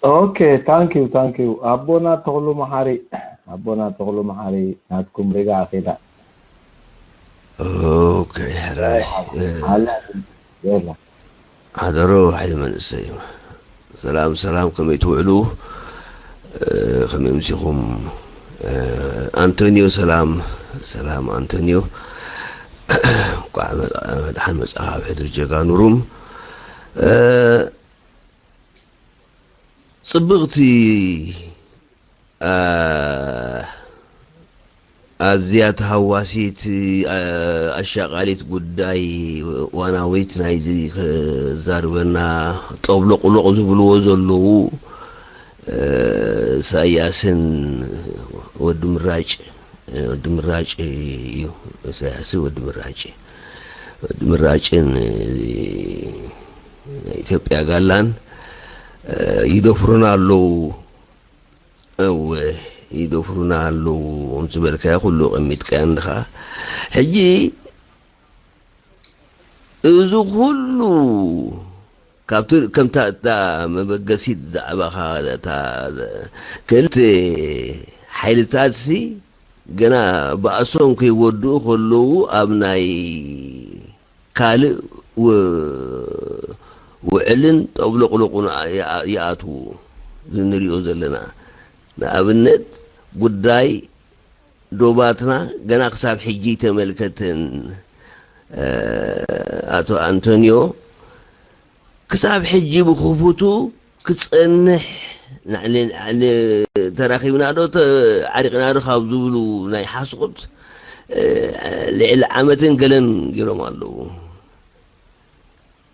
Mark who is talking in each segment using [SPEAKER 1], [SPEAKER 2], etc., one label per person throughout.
[SPEAKER 1] اوكي ثانك يو ابونا تقولوا محاري ابونا تقولوا محاري ناتكم رجع كده
[SPEAKER 2] اوكي راي
[SPEAKER 1] على يلا
[SPEAKER 2] حضروا حي من السيم سلام كم يتوعلوا كم يمسكهم أنطونيو سلام أنطونيو قاعد دحن مصحف حدر جاكا نورم صبغتي أزيات هواسيت أشغاليت قداي وانا ويت نايزي زاربنا طبلق لق زبلو زلو ساياسن ود مراج يو ساياس ود مراجن ኢትዮጵያ ጋላን ይደፍሩናሉ او يدفرونالو ونزبلكا كله قميت كاندخ حجي ازو كله كابتر كم تا مبغسيت زعبخا تا كلت حيلتاتسي جنا باسون كي ودو كله ابناي كال وعلن طبلقلقنا ياتو زنريو زلنا نابنت ጉዳይ ዶባትና ገና ክሳብ ሕጂ ተመልከትን አቶ አንቶኒዮ ክሳብ ሕጂ ብخفቱ ክጽንሕ ንዕሊ ተራኺብና ዶ ዓሪቕና ዶ ካብ ዝብሉ ናይ ሓስቁት ልዕሊ ዓመትን ገለን ጌሮም ኣለዉ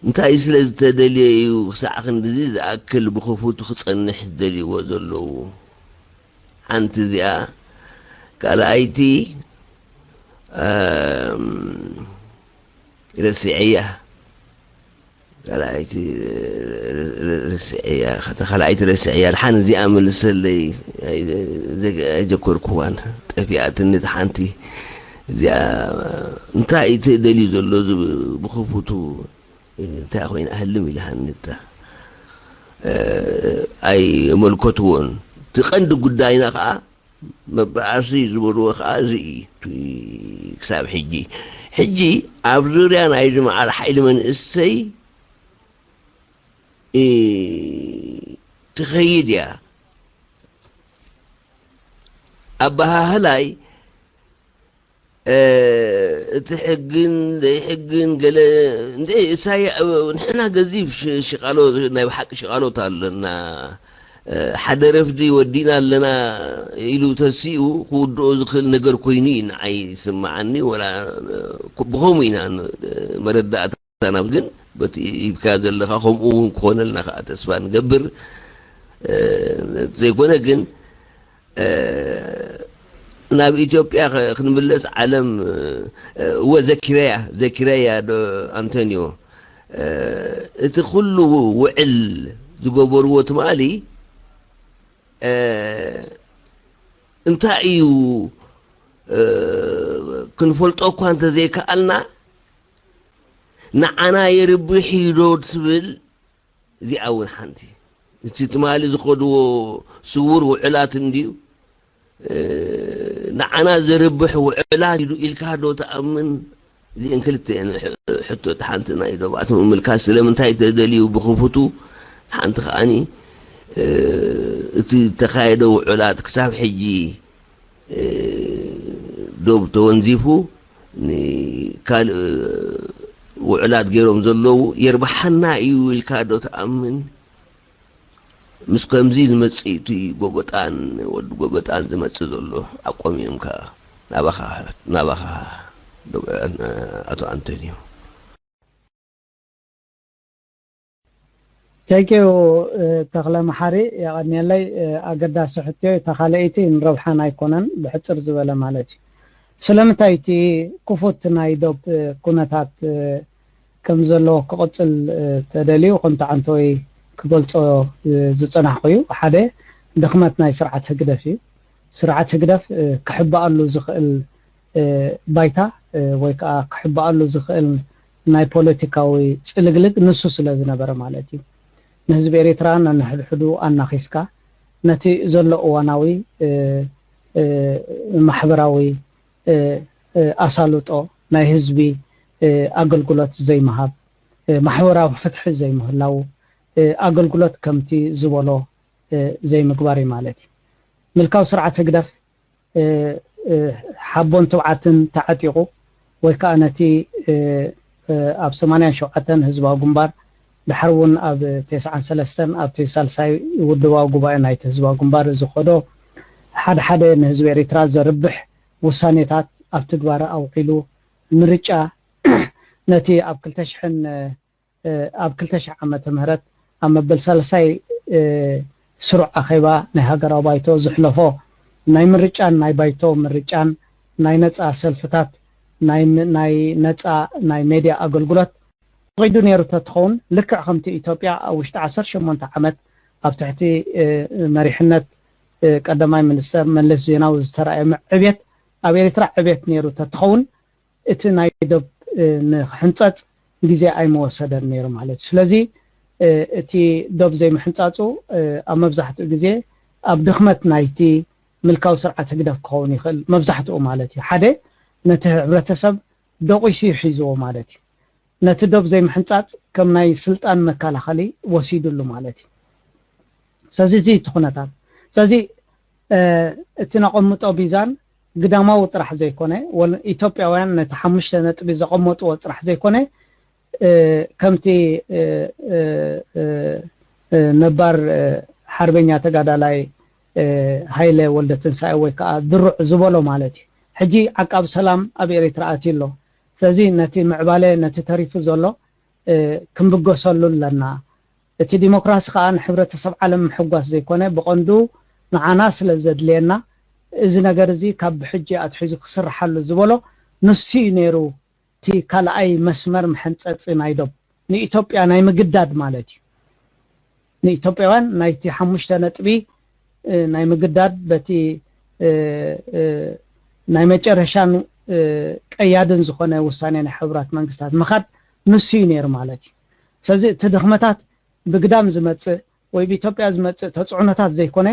[SPEAKER 2] እንታይ ስለ ዝተደልዩ ክሳዕ ክንድዚ ዝኣክል ብخفቱ ክጸንሕ ደልይዎ ዘለዉ أنت ذا قال أيتي رسعية قال أيتي رسعية خل أيتي رسعية الحين ذي أمل سلي ذكر كوان تفيات النت حنتي ذا أنت أيتي دليل اللوز بخفتو أنت أخوين أهل ملها النت أي ملكتون تقند قداينا خا مبعثي زبرو خا زي كساب حجي أبزوري أنا يجمع على حيل من السي تخيل يا أبها هلاي تحقن قال ندي ساي نحنا قزيف شغالو نايب حق شغالو تالنا حدا رفدي ودينا لنا إلو تسيئو خودو زخل نقر كوينين عي سمعني ولا بخومين مردات أنا بقن بس يبكاز اللي خاهم أون كون لنا خات اسفان قبر زي كونا قن ناب إثيوبيا خنبلس عالم هو زكريا أنطونيو تخلو وعل زقبروت مالي انتايو كنفلطو كانت زي كالنا نعنا يربحي رود سبل زي اول حنتي تتمالي زخدو سور وعلات نديو نعنا زربح وعلات الكادو تأمن زي انكلت يعني حتو تحنتنا اذا بعتهم ملكاس لمن تاي تدليو بخفتو حنت خاني تخايدوا علات كساب حجي دوب تونزيفو كان وعلات غيرهم زلو يربحنا ايو الكادو تأمن مسكم زي المصيتي غوغطان ود غوغطان زمص زلو اقوميم كا نابخا اتو انطونيو
[SPEAKER 3] تاكيو تغلا محاري يعني لي اقدا صحتي تخاليتي نروحان ايكونن بحصر زبله مالتي سلامتايتي كفوت نايدوب كونتات كم زلو كقصل تدليو كنت عنتوي كبلصو زصنح خيو حدا دخمت ناي سرعه هجدف كحبالو زخل بايتا ويكا كحبالو زخل ناي بوليتيكاوي صلغلق نسو سلا زنبره مالتي ንህዝቢ ኤርትራ ንሕድሕዱ ኣናኺስካ ነቲ ዘሎ እዋናዊ ማሕበራዊ ኣሳልጦ ናይ ህዝቢ ኣገልግሎት ዘይመሃብ ማሕበራዊ ፍትሒ ዘይምህላው ኣገልግሎት ከምቲ ዝበሎ ዘይምግባር ማለት እዩ ምልካው ስርዓት ህግደፍ ሓቦን ተባዓትን ተዓጢቁ ወይ ከዓ ነቲ ኣብ 87 ህዝባዊ ግንባር ድሕርውን ኣብ 93 ኣብ ተሳልሳይ ውድባዊ ጉባኤ ናይቲ ህዝባዊ ግንባር ዝኸዶ ሓደ ንህዝቢ ኤርትራ ዘርብሕ ውሳኔታት ኣብ ትግባር ኣውዒሉ ምርጫ ነቲ ኣብ 2000 ዓመተ ምህረት ኣብ መበል ሳልሳይ ስሩዕ ኣኼባ ናይ ሃገራዊ ባይቶ ዝሕለፎ ናይ ምርጫን ናይ ባይቶ ምርጫን ናይ ነፃ ሰልፍታት ናይ ነፃ ናይ ሜድያ ኣገልግሎት قيدو نيرو تتخون لكع خمتي إثيوبيا أو اشت 18 عامات أبتحت مريحنة قدماي منستر ملس زيناو زترأي عبيت أبي يترع عبيت نيرو تتخون اتنايدب نحنصات غيزي أي موسدر نيرو مالت سلازي اتي دوب زي محنصاتو مبزحتو غيزي أب دخمت نايتي ملكاو سرعة قدف كون يخل مبزحتو مالتي حدا نته عبرتسب دوقيسي حيزو مالتي نتدوب زي محنصات كم ناي سلطان مكالخلي وسيدلو مالتي سازي تخونتات سازي اتنقمطو بيزان قداماو طرح زي كونه ولا ايثيوبياوያን نتحمشت نطبي زقمطو طرح زي كونه كمتي نبار حربኛ ተጋዳላይ ሃይለ ወልደ ትንሳኤ ወይ ከዓ ድሩዕ ዝበሎ ማለት ሕጂ ዓቃብ ሰላም ኣብ ኤርትራ ኣትሎ ስለዚ ነቲ ምዕባለ ነቲ ተሪፉ ዘሎ ክንብገሰሉ ለና እቲ ዲሞክራሲ ከዓ ንሕብረተሰብ ዓለም ምሕጓስ ዘይኮነ ብቐንዱ ንዓና ስለ ዘድልየና እዚ ነገር እዚ ካብ ሕጂ ኣትሒዙ ክስርሓሉ ዝበሎ ንሱ ነይሩ እቲ ካልኣይ መስመር ምሕንፀፅ ናይዶብ ንኢትዮጵያ ናይ ምግዳድ ማለት እዩ ንኢትዮጵያውያን ናይቲ 5 ነጥቢ ናይ ምግዳድ በቲ ናይ መጨረሻን ቀያድን ዝኾነ ውሳኔ ናይ ሕብራት መንግስታት መኻድ ንሱ ነይሩ ማለት እዩ ስለዚ እቲ ድኽመታት ብግዳም ዝመጽእ ወይ ብኢትዮጵያ ዝመጽእ ተጽዕኖታት ዘይኮነ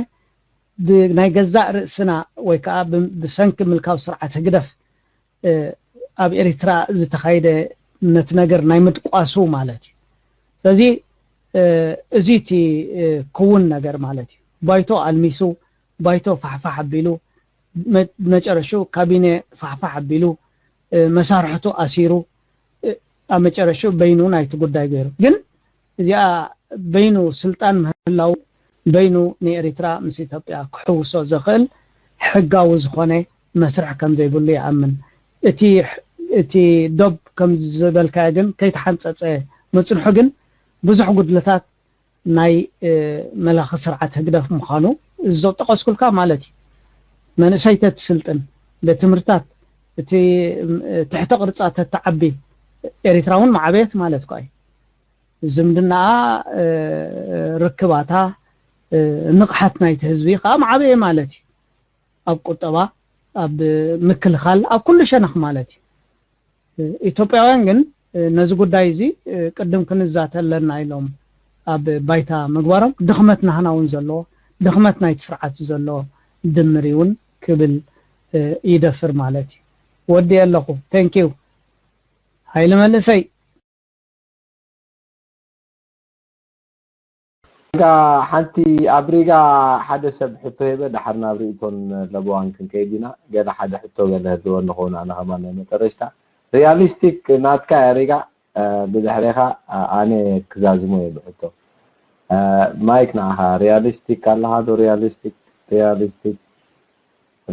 [SPEAKER 3] ብናይ ገዛእ ርእስና ወይ ከዓ ብሰንኪ ምልካው ስርዓት ህግደፍ ኣብ ኤርትራ ዝተኻይደ ነቲ ነገር ናይ ምጥቋሱ ማለት እዩ ስለዚ እዚ እቲ ክውን ነገር ማለት እዩ ባይቶ ኣልሚሱ ባይቶ ፋሕፋሕ ኣቢሉ መጨረሻ ካቢኔ ፋሕፋሕ ኣቢሉ መሳርሕቱ ኣሲሩ ኣብ መጨረሻ በይኑ ናይቲ ጉዳይ ገይሩ ግን እዚኣ በይኑ ስልጣን ምህላው በይኑ ንኤርትራ ምስ ኢትዮጵያ ክሕውሶ ዝኽእል ሕጋዊ ዝኾነ መስርሕ ከም ዘይብሉ ይኣምን እቲ ዶብ ከም ዝበልካ ግን ከይተሓንፀፀ መፅንሑ ግን ብዙሕ ጉድለታት ናይ መላኺ ስርዓት ህግደፍ ምዃኑ ዘጠቀስኩልካ ማለት እዩ መንእሰይተት ስልጥን በትምህርታት እቲ ትሕተ ቅርጻት ተዓቢ ኤርትራውን ማዕበየት ማለት ኮይ ዝምድና ርክባታ ንቕሓት ናይቲ ህዝቢ ከዓ ማዕበየ ማለት እዩ ኣብ ቁጠባ ኣብ ምክልኻል ኣብ ኩሉ ሸነኽ ማለት እዩ ኢትዮጵያውያን ግን ነዚ ጉዳይ እዚ ቅድም ክንዛተለና ኢሎም ኣብ ባይታ ምግባሮም ድኽመት ናህናውን ዘሎ ድኽመት ናይቲ ስርዓት ዘሎ ድምሪውን ክብል ይደፍር ማለት እዩ ወዲ ኣለኹ ቴንክ ዩ ሃይለ መልሰይ
[SPEAKER 1] ሓንቲ ኣብሪጋ ሓደ ሰብ ሕቶ ይበ ድሓርና ብሪእቶን ለብዋን ክንከይዲና ገለ ሓደ ሕቶ ገለ ህልዎ ንኾኑ ኣነ ኸማን መጠረሽታ ሪያሊስቲክ ናትካ ኣሪጋ ብድሕሪኻ ኣነ ክዛዝሞ እየ ብሕቶ ማይክ ንኣኻ ሪያሊስቲክ ኣለኻ ዶ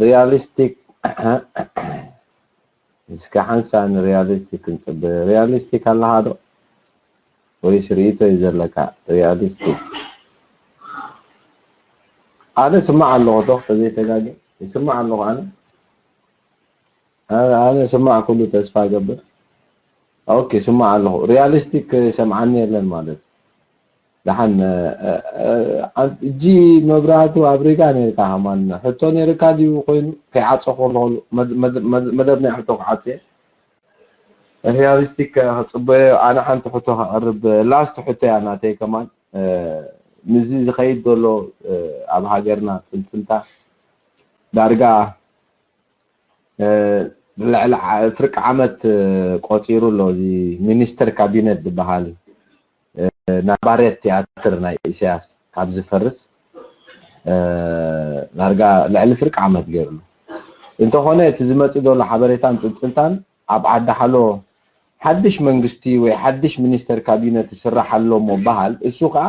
[SPEAKER 1] ሪያሊስቲክ እስከ ሓንሳን ሪያሊስቲክ እንፅብ ሪያሊስቲክ ኣለኻ ዶ ወይስ ርእቶ እዩ ዘለካ ሪያሊስቲክ ኣነ ስማዕ ኣለኹ ዶ ተዘይተጋጊ ይስማዕ ኣለኹ ኣነ ስማዕ ኩሉ ተስፋ ይገብር ኦኬ ስማዕ ኣለኹ ሪያሊስቲክ ሰምዓኒ የለን ማለት دحن جي مبراتو أبريكا نيركا همان حتى نيركا ديو خوين كي عطسو خورلو مدبني حتى قعطي رياليستيك هتصبي أنا حنت حتى هقرب لاست حتى أنا تي كمان ምዚ ዝኸይድ ዘሎ ኣብ ሃገርና ፅልፅልታ ዳርጋ ልዕሊ ፍርቂ ዓመት ቆፂሩ ኣሎ እዚ ሚኒስተር ካቢኔት ዝበሃል ናባርየት ቲያትር ናይ ኢሳያስ ካብ ዝፈርስ ዳርጋ ልዕሊ ፍርቂ ዓመት ገይሩሉ እንተኾነ እቲ ዝመፅእ ዘሎ ሓበሬታን ፅልፅልታን ኣብ ዓዲ ሓሎ ሓድሽ መንግስቲ ወይ ሓድሽ ሚኒስተር ካቢኔት ይስራሕ ኣሎ ምባሃል እሱ ከዓ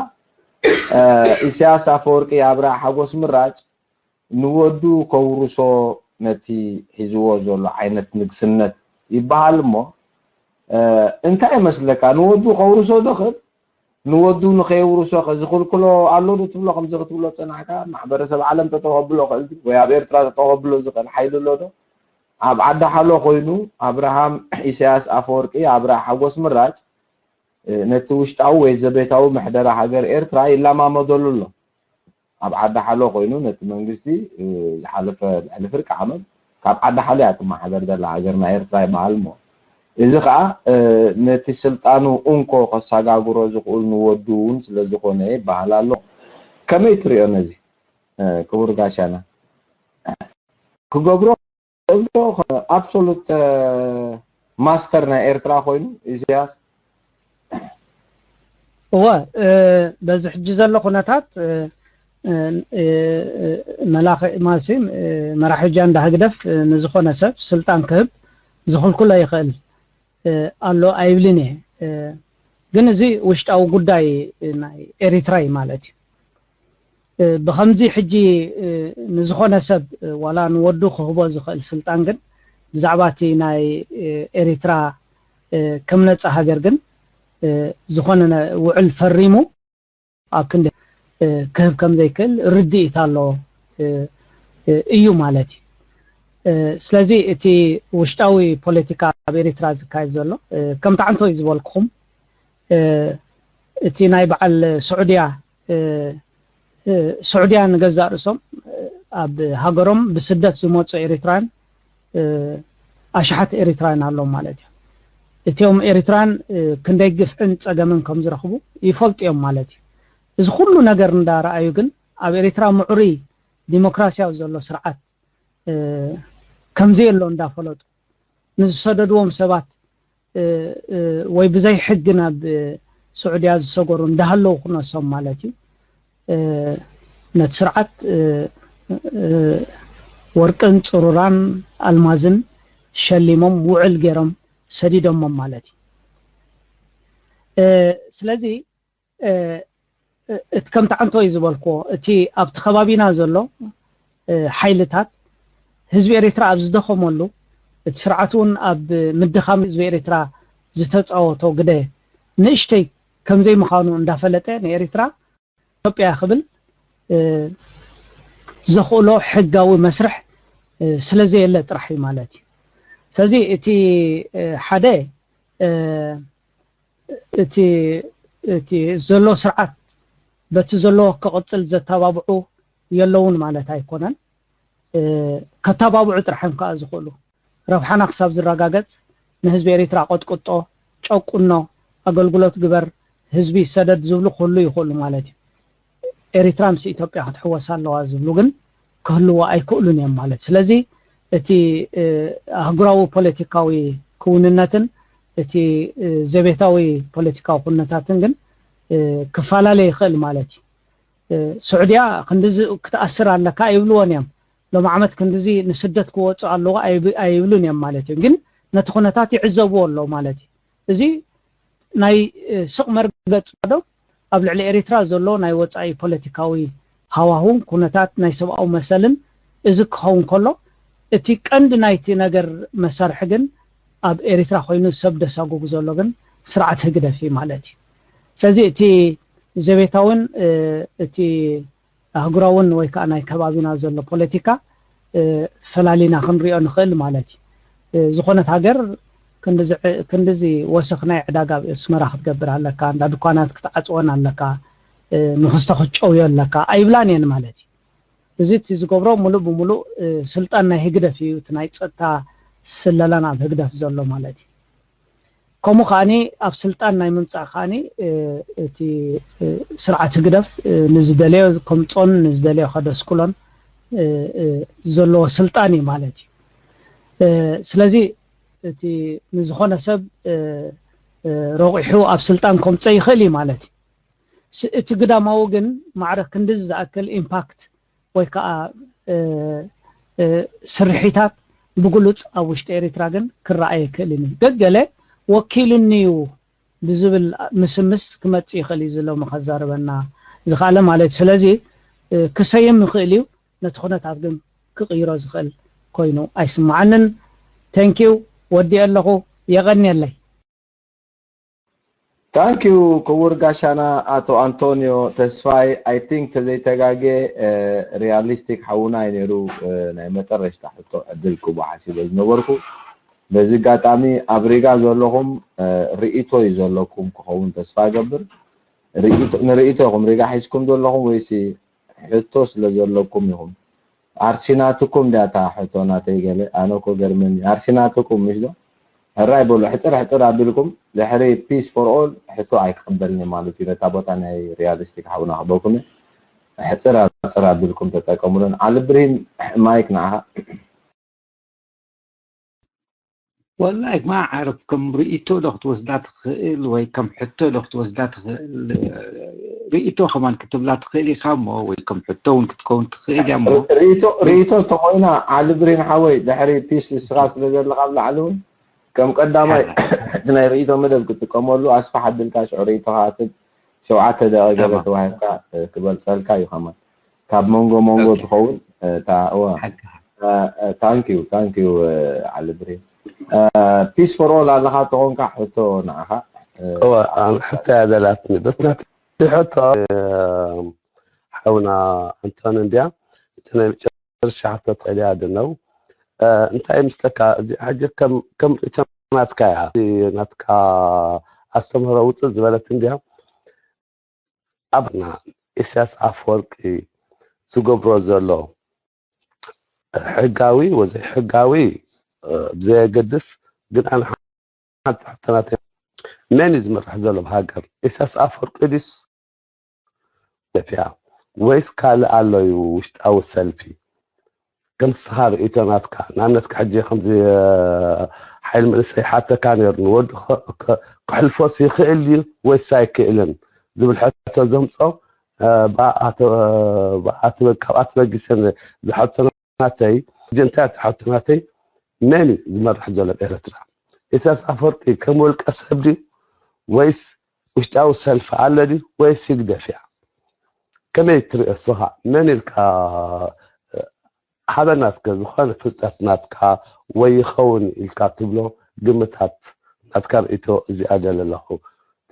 [SPEAKER 1] ኢሳያስ አፈወርቂ አብርሃ ሓጎስ ምራጭ ንወዱ ከውርሶ ነቲ ሒዝዎ ዘሎ ዓይነት ንግስነት ይበሃል እሞ እንታይ መስለካ ንወዱ ከውርሶ ደኽል ንወዱ ንኸይውርሶ ዝኽልክሎ ኣሎ ትብሎ ከምዚ ክትብሎ ፀናሕካ ማሕበረሰብ ዓለም ተተቀብሎ ኽእል ወይ ኣብ ኤርትራ ተተቀብሎ ዝኽእል ሓይሊ ኣሎ ዶ ኣብ ዓዲ ሓሎ ኮይኑ አብርሃም ኢሳያስ አፈወርቂ አብርሃ ሓጎስ ምራጭ ነቲ ውሽጣዊ ወይ ዘቤታዊ ምሕደራ ሃገር ኤርትራ ይለማመደሉ ኣሎ ኣብ ዓዲ ሓሎ ኮይኑ ነቲ መንግስቲ ዝሓለፈ ልዕሊ ፍርቂ ዓመት ካብ ዓዲ ሓሎ ያጥማሕደር ዘላ ሃገርና ኤርትራ ይበሃል እሞ እዚ ከዓ ነቲ ስልጣኑ እንኮ ከሰጋግሮ ዝኽእል ንወዱ እውን ስለዝኾነ ይበሃል ኣሎ ከመይ ትሪኦ ነዚ ክቡር ጋሻና ክገብሮ ኣብሶሉት ማስተር ናይ ኤርትራ ኮይኑ ኢሳያስ
[SPEAKER 3] በዚ ሕጂ ዘሎ ኩነታት መላኺ ማሲም መራሕጃ እንዳህግደፍ ንዝኾነ ሰብ ስልጣን ክህብ ዝኽልኩሎ ይኽእል ኣሎ ኣይብልን እየ ግን እዚ ውሽጣዊ ጉዳይ ናይ ኤሪትራይ ማለት እዩ ብኸምዚ ሕጂ ንዝኾነ ሰብ ዋላ ንወዱ ክህቦ ዝኽእል ስልጣን ግን ብዛዕባ እቲ ናይ ኤሪትራ ከም ነፃ ሃገር ግን ዝኾነ ውዕል ፈሪሙ ኣብ ክንደ ክህብ ከም ዘይክእል ርድኢት ኣሎ እዩ ማለት እዩ ስለዚ እቲ ውሽጣዊ ፖለቲካ ኣብ ኤሪትራ ዝካየድ ዘሎ ከም ታዕንቶ እዩ ዝበልኩኹም እቲ ናይ በዓል ስዑድያ ንገዛእ ርእሶም ኣብ ሃገሮም ብስደት ዝመፁ ኤሪትራን ኣሽሓት ኤሪትራን ኣሎም ማለት እዩ እቲኦም ኤሪትራን ክንደይ ግፍዕን ፀገምን ከም ዝረኽቡ ይፈልጡ እዮም ማለት እዩ እዚ ኩሉ ነገር እንዳረኣዩ ግን ኣብ ኤሪትራ ምዑሪ ዲሞክራሲያዊ ዘሎ ስርዓት ከምዚ ኣሎ እንዳፈለጡ ንዝሰደድዎም ሰባት ወይ ብዘይ ሕጊ ናብ ስዑድያ ዝሰገሩ እንዳሃለዉ ክነሶም ማለት እዩ ነቲ ስርዓት ወርቅን ፅሩራን ኣልማዝን ሸሊሞም ውዕል ገይሮም ሰዲዶሞም ማለት እዩ ስለዚ እቲ ከም ታዕንቶ እዩ ዝበልክዎ እቲ ኣብቲ ከባቢና ዘሎ ሓይልታት ህዝቢ ኤሪትራ ኣብ ዝደኸመሉ እቲ ስርዓት እውን ኣብ ምድኻም ህዝቢ ኤሪትራ ዝተፃወቶ ግደ ንእሽተይ ከምዘይ ምዃኑ እንዳፈለጠ ንኤሪትራ ኢትዮጵያ ክብል ዘኽእሎ ሕጋዊ መስርሕ ስለዘየለ ጥራሕ እዩ ማለት እዩ ስለዚ እቲ ሓደ እቲ ዘሎ ስርዓት በቲ ዘሎ ክቕፅል ዘተባብዑ የለውን ማለት ኣይኮነን ከተባብዑ ጥራሕም ከዓ ዝኽእሉ ረብሓና ክሳብ ዝረጋገፅ ንህዝቢ ኤሪትራ ቆጥቁጦ ጨቁኖ ኣገልግሎት ግበር ህዝቢ ሰደድ ዝብሉ ኩሉ ይኽእሉ ማለት እዩ ኤሪትራ ምስ ኢትዮጵያ ክትሕወስ ኣለዋ ዝብሉ ግን ክህልዎ ኣይክእሉን እዮም ማለት ስለዚ እቲ ኣህጉራዊ ፖለቲካዊ ክውንነትን እቲ ዘቤታዊ ፖለቲካዊ ኩነታትን ግን ክፈላለ ይኽእል ማለት እዩ ስዑድያ ክንድዚ ክትኣስር ኣለካ ኣይብልዎን እዮም ሎም ዓመት ክንድዚ ንስደት ክወፁ ኣለዎ ኣይብሉን እዮም ማለት እዩ ግን ነቲ ኩነታት ይዕዘብዎ ኣሎ ማለት እዩ እዚ ናይ ስቕ መርገፅ ዶ ኣብ ልዕሊ ኤሪትራ ዘሎ ናይ ወፃኢ ፖለቲካዊ ሃዋህው ኩነታት ናይ ሰብኣዊ መሰልን እዚ ክኸውን ከሎ እቲ ቀንዲ ናይቲ ነገር መሳርሒ ግን ኣብ ኤሪትራ ኮይኑ ሰብ ደሳጉጉ ዘሎ ግን ስርዓት ህግደፍ ማለት እዩ ስለዚ እቲ ዘቤታውን እቲ ኣህጉራውን ወይ ከዓ ናይ ከባቢና ዘሎ ፖለቲካ ፈላሊና ክንሪኦ ንኽእል ማለት እዩ ዝኾነት ሃገር ክንድዚ ወሰኽ ናይ ዕዳጋ ኣስመራ ክትገብር ኣለካ እንዳ ድኳናት ክትዓፅወን ኣለካ ንኽስተ ክትጨውዮ ኣለካ ኣይብላን እየን ማለት እዩ እዚ እቲ ዝገብሮ ሙሉእ ብሙሉእ ስልጣን ናይ ህግደፍ እዩ እቲ ናይ ፀጥታ ስለላን ኣብ ህግደፍ ዘሎ ማለት እዩ كم خاني أبسلطان ناي منصع خاني تي سرعة قدف نزدليه كم طن نزدليه خدس كلن زلو سلطاني مالتي سلازي تي نزخون سب روحيو أبسلطان كم تصي خلي مالتي تقدر ما وجن معركة كندز أكل إمباكت ويكا سرحيتات بقولت أوش إريتراجن كرأي كلني قجلة وكيلنيو بزبل مسمس كما تيخلي زلو مخزار بنا زخالة مالت سلازي كسيم مخيليو نتخونة تعقم كغير زخل كوينو أيسمعنن تانكيو ودي الله يغني الله
[SPEAKER 1] Thank you, Kowur Gashana, Ato Antonio Tesfai. I think today Tagage realistic Hauna in Eru Naimetarish Tahato Adilku Bahasi was no work. Bezigatami Abriga Zolohum Rito is a locum Kohun Tesfai Gabber. Rito Riga Hiskum Dolohum we see Hetos Lazolocum. Arsinatukum data Hatona Tegele, Anoko Germany, Arsinatukum Misdo. الرايبل حتر عبلكم لحري بيس فور اول حتو ايقبلني مالتي لتابوت انا رياليستيك حاولنا حبوكم حتر عبلكم تتقمون على برين مايك معها
[SPEAKER 4] والله ما اعرف كم رئيتو لغت وزدات خيل وي كم حتو لغت وزدات رئيتو كمان كتب لا تخيلي خامو وي كم حتو كتكون خيل يمو
[SPEAKER 1] رئيتو تقوينا على برين حوي دحري بيس اسراس لدل قبل علون كم قدامي تناي رئيتو مدب كنت كمولو أسفح بالكاش عريتو هاتب شوعات دقيقة وهيكا كبال سالكا يخمان كاب مونغو تخول تا تانكيو على برين بيس فور اول على خاطرون كحتو نعها
[SPEAKER 5] هو حتى هذا لاتني بس حتى حونا انتون بيا تناي رشح حتى تقلي هذا النو انت مثلك حاجه كم ناتكا استمر وص زبلت بها ابنا اساس افورك سوغبرو زلو حقاوي وزي حقاوي بزي قدس قد انا حتى ناتي من زمر حزلو بهاجر اساس افورك اديس فيها ويس قال الله وشت او سلفي كم صهار إيتاناتك نامنتك حجي خمزي حيل مرسي حتى كان يرنود كحل فوسي خيلي ويسايك إلن زبل حتى زمصو بعت بقسن زحطناتي جنتات حطناتي ناني زمر حزل الإرترا إساس أفرتي كمولك أسبدي ويس وشتاو سلف علدي ويس يقدفع كما يتري الصها ناني الكا هذا الناس كزخان فتات ناتكا ويخون الكاتب له قمتات أذكر إتو زيادة له.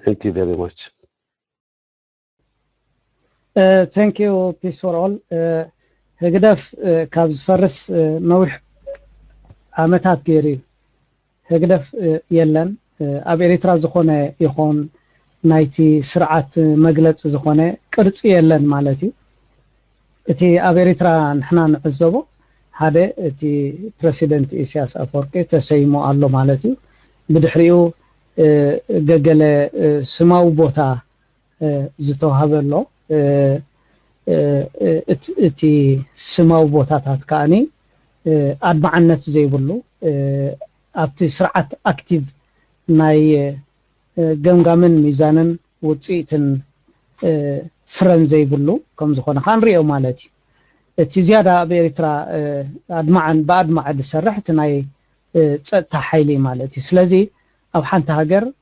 [SPEAKER 5] Thank you very much.
[SPEAKER 3] Thank you peace for all. هقدف كابز فرس نوح عمتات جيري هقدف يلن أب إريترا زخونة يخون نايتي سرعة مجلس زخونة كرت يلن مالتي اتي أبيريترا نحنا نعزبو هذا اتي بريسيدنت إسياس أفوركي تسيمو الله مالتي بدحريو قجل سماو بوتا زتو هبلو اتي سماو بوتا تاتكاني أدبعنت زي بلو أبتي سرعة أكتيف ناي قمقامن ميزانن وطيتن فرن زي بلو كم زخونا خان ريو مالتي اتزيادة بإريترا أدمعن بأدمع دسرحت ناي تحيلي مالتي سلازي أو حانت هاجر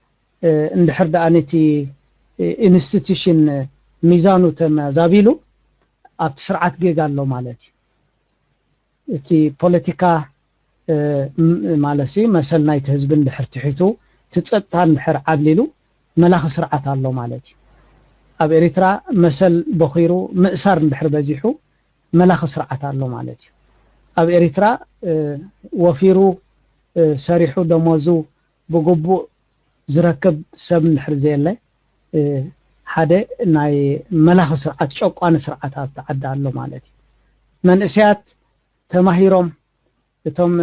[SPEAKER 3] اندحر دانتي انستيتيوشن ميزانو تم زابيلو أبت سرعت جيغالو مالتي اتي بوليتيكا مالسي مثل نايت هزبن دحر تحيتو تتصطان دحر عبليلو ملاخ سرعت الله مالتي أب إريترا مثل بخيرو مأسار بحر بزيحو ملاخ سرعة الله مالتي أب إريترا وفيرو سريحو دموزو بقبو زركب سب نحر زيلا حدا ناي ملاخ سرعة شوقوان سرعة تعدى الله مالتي من إسيات تماهيروم تم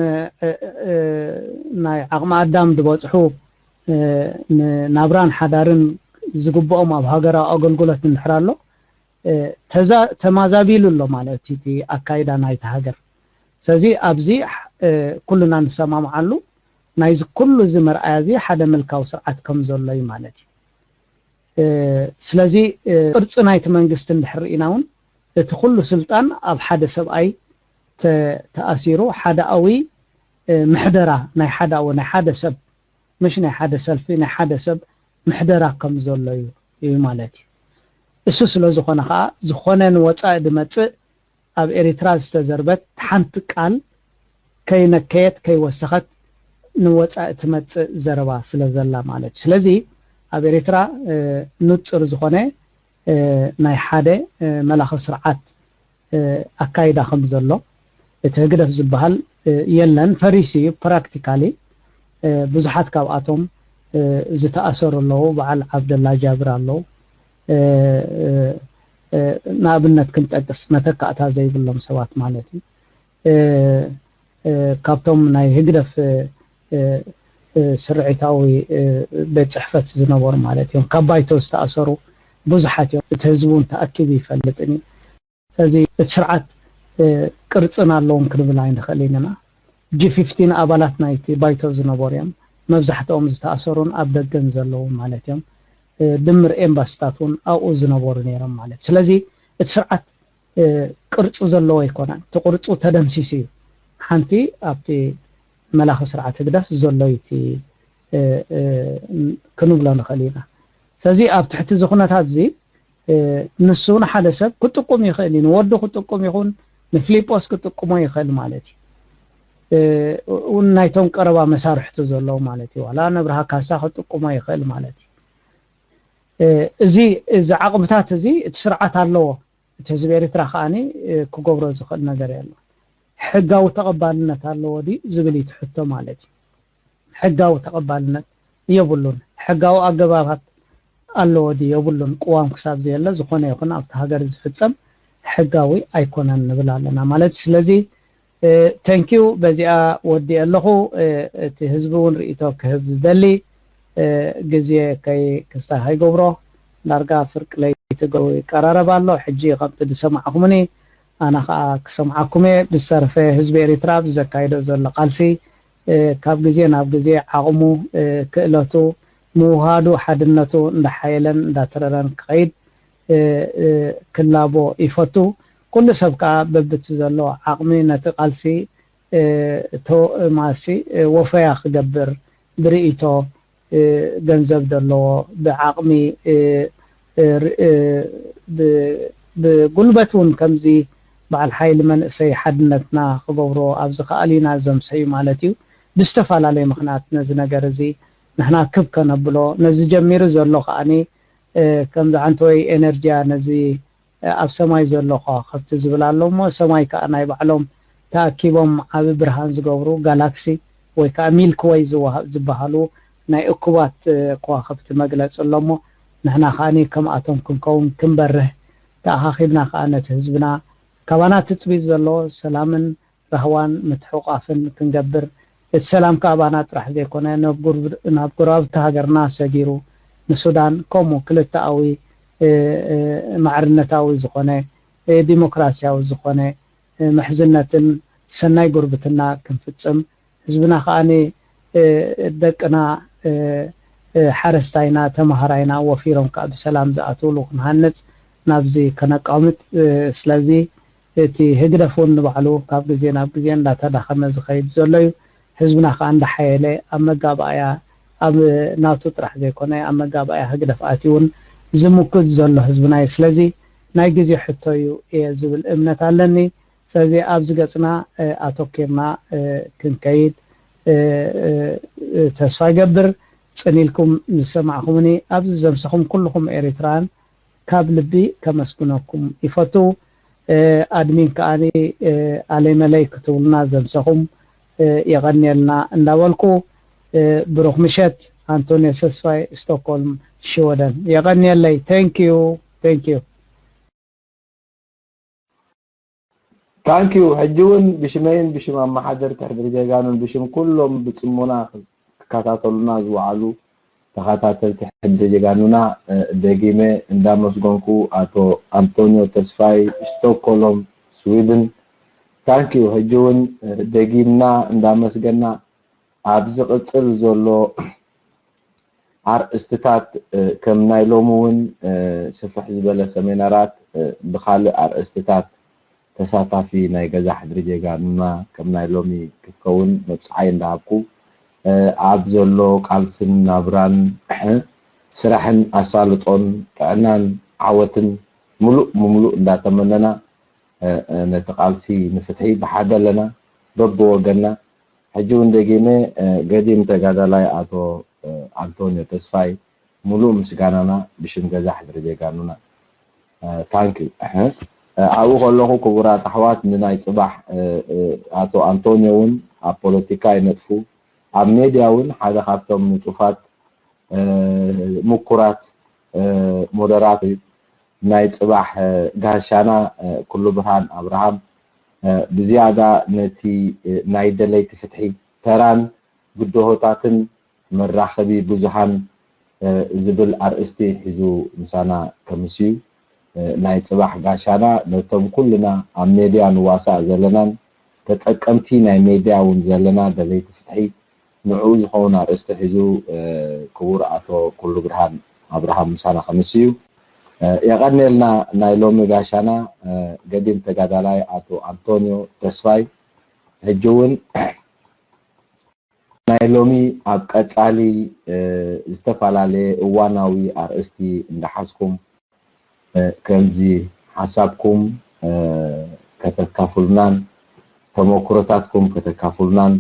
[SPEAKER 3] ناي عقم عدام دبوزحو ናብራን ሓዳርን ዝግብኦም ኣብ ሃገራ ኣገልግሎት እንድሕራሎ ተማዛቢሉ ኣሎ ማለት እቲ ኣካይዳ ናይቲ ሃገር ስለዚ ኣብዚ ኩሉና ንሰማምዓሉ ናይዚ ኩሉ ዝመርኣያ እዚ ሓደ መልካው ስርዓት ከም ዘሎ እዩ ማለት እዩ ስለዚ ቅርጽ ናይቲ መንግስቲ እንድሕርኢና እውን እቲ ኩሉ ስልጣን ኣብ ሓደ ሰብኣይ ተኣሲሩ ሓዳዊ ምሕደራ ናይ ሓዳዊ ናይ ሓደ ሰብ مش ናይ ሓደ ሰልፊ ናይ ሓደ ሰብ ምሕደራ ከም ዘሎ እዩ ማለት እዩ እሱ ስለ ዝኾነ ከዓ ዝኾነ ንወፃእ ድመጽእ ኣብ ኤሪትራ ዝተዘርበት ሓንቲ ቃል ከይነከየት ከይወሰኸት ንወፃእ ትመጽእ ዘረባ ስለ ዘላ ማለት ስለዚ ኣብ ኤሪትራ ንጽር ዝኾነ ናይ ሓደ መላኸ ስርዓት ኣካይዳ ከም ዘሎ እቲ ህግደፍ ዝበሃል የለን ፈሪሲ ፕራክቲካሊ ብዙሓት ካብኣቶም ዝተኣሰሩ ኣለዉ በዓል ዓብደላ ጃብር ኣለዉ ንኣብነት ክንጠቅስ መተካእታ ዘይብሎም ሰባት ማለት እዩ ካብቶም ናይ ህግደፍ ስርዒታዊ ቤት ጽሕፈት ዝነበሩ ማለት እዮም ካብ ባይቶ ዝተኣሰሩ ብዙሓት እዮም እቲ ህዝቡን ተኣኪቡ ይፈልጥኒ ስለዚ እቲ ስርዓት ቅርጽና ኣለዎም ክንብል ኣይንኽእል ኢና G15 ኣባላት ናይቲ ባይቶ ዝነበሩ እዮም መብዛሕትኦም ዝተኣሰሩን ኣብ ደገን ዘለዉ ማለት እዮም ድምር ኤምባሲታት እውን ኣብኡ ዝነበሩ ነይሮም ማለት ስለዚ እቲ ስርዓት ቅርጽ ዘለዎ ይኮነን እቲ ቅርጹ ተደምሲስ እዩ ሓንቲ ኣብቲ መላኸ ስርዓት ህግደፍ ዘሎ እቲ ክንብሎ ንኽእል ኢና ስለዚ ኣብ ትሕቲ ዝኹነታት እዚ ንሱ ንሓደ ሰብ ክጥቁም ይኽእል እዩ ንወዱ ክጥቁም ይኹን ንፊሊጶስ ክጥቁሞ ይኽእል ማለት እዩ ናይቶም ቀረባ መሳርሕቱ ዘለዎ ማለት እዩ ዋላ ነብርሃ ካሳ ክጥቁሞ ይኽእል ማለት እዩ እዚ ዓቕብታት እዚ እቲ ስርዓት ኣለዎ እቲ ህዝቢ ኤርትራ ከዓኒ ክገብሮ ዝኽእል ነገር የሎ ሕጋዊ ተቐባልነት ኣለዎ ዲ ዝብል ይትሕቶ ማለት እዩ ሕጋዊ ተቐባልነት የብሉን ሕጋዊ ኣገባባት ኣለዎ ዲ የብሉን ቅዋም ክሳብ ዘየለ ዝኾነ ይኹን ኣብቲ ሃገር ዝፍጸም ሕጋዊ ኣይኮነን ንብል ኣለና ማለት ስለዚ ቴንኪው በዚኣ ወዲ ኣለኹ እቲ ህዝቢ እውን ርእይቶ ክህብ ዝደሊ ግዜ ከይ ክስታይ ገብሮ ዳርጋ ፍርቅ ለይቲ ገው ይቀራረብ ኣሎ ሕጂ ከምቲ ድሰማዕኹምኒ ኣና ከዓ ክሰማዓኩም ብዝተረፈ ህዝቢ ኤርትራ ብዘካይዶ ዘሎ ቃልሲ ካብ ግዜ ናብ ግዜ ዓቕሙ ክእለቱ ምውሃዱ ሓድነቱ እንዳሓየለን እንዳተረረን ክኸይድ ክላቦ ይፈቱ ኩሉ ሰብ ከዓ በብቲ ዘሎ ዓቕሚ ነቲ ቃልሲ ማሲ ወፈያ ክገብር ብርእይቶ ገንዘብ ዘለዎ ብዓቕሚ ብጉልበት እውን ከምዚ በዓል ሓይሊ መንእሰይ ሓድነትና ክገብሮ ኣብዚ ከኣሊና ዘምሰዩ ማለት እዩ ብዝተፈላለየ ምኽንያት ነዚ ነገር እዚ ንሕና ክብ ከነብሎ ነዚ ጀሚሩ ዘሎ ከዓኒ ከምዚ ዓንቲ ወይ ኤነርጂያ ነዚ ኣብ ሰማይ ዘሎ ከፍቲ ዝብል ኣሎ እሞ ሰማይ ከዓ ናይ ባዕሎም ተኣኪቦም ዓብ ብርሃን ዝገብሩ ጋላክሲ ወይ ከዓ ሚልክ ወይ ዝበሃሉ ናይ እኩባት ከዋኽብቲ መግለጽ ኣሎ እሞ ንሕና ከዓኒ ከምኣቶም ክንከውን ክንበርህ ተኣኻኺብና ከዓ ነቲ ህዝብና ካባና ትፅቢት ዘሎ ሰላምን ረህዋን ምትሕቑቃፍን ክንገብር እቲ ሰላም ካባና ጥራሕ ዘይኮነ ናብ ጎረባብቲ ሃገርና ሰጊሩ ንሱዳን ከምኡ ክልተኣዊ ማዕርነታዊ ዝኾነ ዲሞክራሲያዊ ዝኾነ ምሕዝነትን ሰናይ ጉርብትና ክንፍጽም ህዝብና ከዓኒ ደቅና ሓረስታይና ተማሃራይና ወፊሮም ከዓ ብሰላም ዝኣትውሉ ክንሃንጽ ናብዚ ከነቃምጥ ስለዚ እቲ ህግደፉን ንባዕሉ ካብ ግዜ ናብ ግዜ እንዳተዳኸመ ዝኸይድ ዘሎ እዩ ህዝብና ከዓ እንዳሓየለ ኣብ መጋባእያ ኣብ ናቱ ጥራሕ ዘይኮነ ኣብ መጋባእያ ህግደፍ ኣትዩን ዝምክት ዘሎ ህዝብና እዩ ስለዚ ናይ ግዜ ሕቶ እዩ እየ ዝብል እምነት ኣለኒ ስለዚ ኣብዚ ገጽና ኣተኪርና ክንከይድ ተስፋ ይገብር ጽኒልኩም ዝሰማዕኹምኒ ኣብዚ ዘምሰኹም ኩልኩም ኤርትራን ካብ ልቢ ከመስግነኩም ይፈቱ ኣድሚን ከዓኒ ኣለይ መለይ ክትብሉና ዘምሰኹም የቐኒየልና እንዳበልኩ ብሩኽ ምሸት ኣንቶኒ ተስፋይ ስቶክሆልም ሽወደን የቐኒየለይ ቴንኪዩ
[SPEAKER 1] ታንኪዩ ሕጂ እውን ብሽመይን ብሽም ኣመሓደርቲ ሕድሪ ዜጋኑን ብሽም ኩሎም ብጽሙና ክከታተሉና ዝወዓሉ ተኸታተልቲ ሕጂ ጀጋኑና ደጊመ እንዳመስጎንኩ አቶ አንቶኒዮ ተስፋይ ስቶክሆልም ስዊድን ታንኪዩ ሕጂ እውን ደጊምና እንዳመስገና ኣብዚ ቅፅል ዘሎ አርእስትታት ከም ናይ ሎሚ እውን ስፍሕ ዝበለ ሰሜናራት ብካልእ አርእስትታት ተሳታፊ ናይ ገዛ ሕድሪ ጀጋኑና ከም ናይ ሎሚ ክትከውን መብፅዓይ እንዳሃብኩ ኣብ ዘሎ ቃልስን ናብራን ስራሕን ኣሳልጦን ጥዕናን ዓወትን ሙሉእ እንዳተመነና ነቲ ቃልሲ ንፍትሒ ብሓደ ኣለና በብወገንና ሕጂ እውን ደጊመ ገዲም ተጋዳላይ አቶ አንቶኒዮ ተስፋይ ሙሉእ ምስጋናና ብሽም ገዛ ሕድሪ ጀጋኑና ታንኪዩ ኣብኡ ከለኹ ክቡራት ኣሕዋት ንናይ ፅባሕ አቶ አንቶኒዮ እውን ኣብ ፖለቲካ ይነጥፉ ኣብ ሜድያ እውን ሓደ ካብቶም ንጡፋት ሙኩራት ሞደራት ናይ ፅባሕ ጋሻና ኩሉ ብርሃን ኣብርሃም ብዝያዳ ነቲ ናይ ደለይቲ ፍትሒ ተራን ግድሆታትን መራኸቢ ብዙሓን ዝብል ኣርእስቲ ሒዙ ምሳና ከምስዩ ናይ ፅባሕ ጋሻና ነቶም ኩልና ኣብ ሜድያ ንዋሳእ ዘለናን ተጠቀምቲ ናይ ሜድያ እውን ዘለና ደለይቲ ፍትሒ ንዑ ዝኸውን ኣርእስቲ ሒዙ ክቡር አቶ ኩሉ ብርሃን ኣብርሃም ምሳና ከምስዩ የቀኒልና ናይ ሎሚ ጋሻና ገዲም ተጋዳላይ አቶ አንቶኒዮ ተስፋይ ሕጂ እውን ናይ ሎሚ ኣብ ቀፃሊ ዝተፈላለየ እዋናዊ ኣርእስቲ እንዳሓዝኩም ከምዚ ሓሳብኩም ከተካፍሉናን ተሞክሮታትኩም ከተካፍሉናን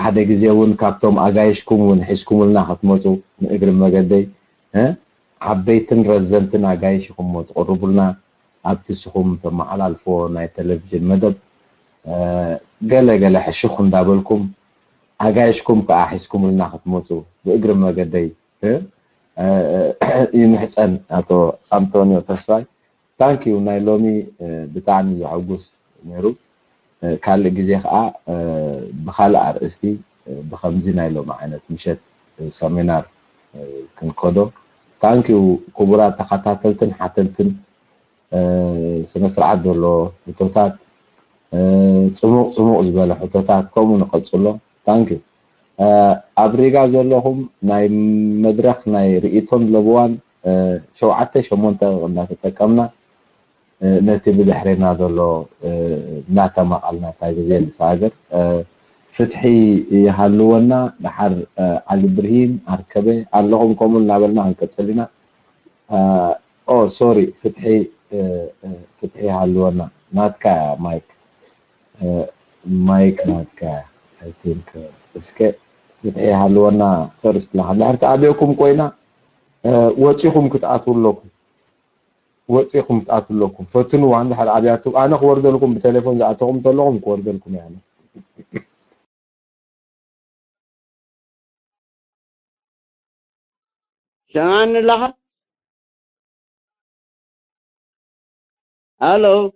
[SPEAKER 1] ሓደ ግዜ እውን ካብቶም ኣጋይሽኩም እውን ሒዝኩምልና ክትመፁ ንእግሪ መገደይ ዓበይትን ረዘንትን ኣጋይሽኩም ትቅርቡልና ኣብቲ ስኹም ተመሓላልፎ ናይ ቴሌቪዥን መደብ ገለገለ ሕሽኹ እንዳበልኩም ኣጋይሽኩም ከዓ ሒዝኩምልና ክትመፁ ብእግሪ መገደይ ይምሕፀን አቶ አንቶኒዮ ተስፋይ ታንኪዩ ናይ ሎሚ ብጣዕሚ ዘሐጉስ ነይሩ ካልእ ግዜ ከዓ ብካልእ ኣርእስቲ ብከምዚ ናይ ሎሚ ዓይነት ምሸት ሰሚናር ክንከዶ ታንኪዩ ክቡራት ተኸታተልትን ሓተልትን ስነ ስርዓት ዘሎ ሕቶታት ፅሙቕ ዝበለ ሕቶታት ከምኡ ንቀፅሎ ታንኪዩ ኣብ ሪጋ ዘለኹም ናይ መድረክ ናይ ርእቶን ለብዋን 7-8 እናተጠቀምና ነቲ ብድሕሪና ዘሎ እናተመቐልና እንታይ ግዜ ንሳገር ፍትሒ ይሃልወና ድሓር ዓሊ ብርሂን ኣርከበ ኣለኹም ከምኡ እናበልና ክንቀፅል ኢና ሶሪ ፍትሒ ይሃልወና ናትካ ማይክ ናትካ I think እስከ ፍትሒ ይሃልወና ፈርስት ለኻ ድሕሪ ተኣቢዕኩም ኮይና ወፂኹም ክትኣትውለኩም ፈትንዋ እንድሕር ኣብያቱ ኣነ ክወርደልኩም ብቴሌፎን ዝኣተኹም ተለኹም ክወርደልኩም ያነ
[SPEAKER 6] سمعني لها الو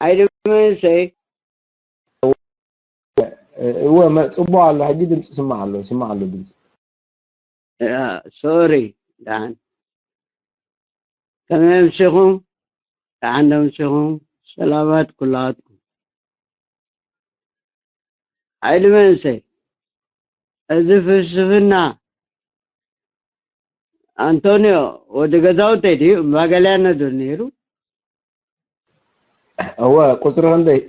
[SPEAKER 6] I didn't say
[SPEAKER 1] هو ما صبوا على حديد سمع له دمس
[SPEAKER 6] سوري يعني تمام شيخهم عندهم شيخهم سلامات كلاتكم I didn't say أزف السفنة أنطونيو ودقزاو تيدي ما قالنا دونيرو
[SPEAKER 1] هو قصر عندي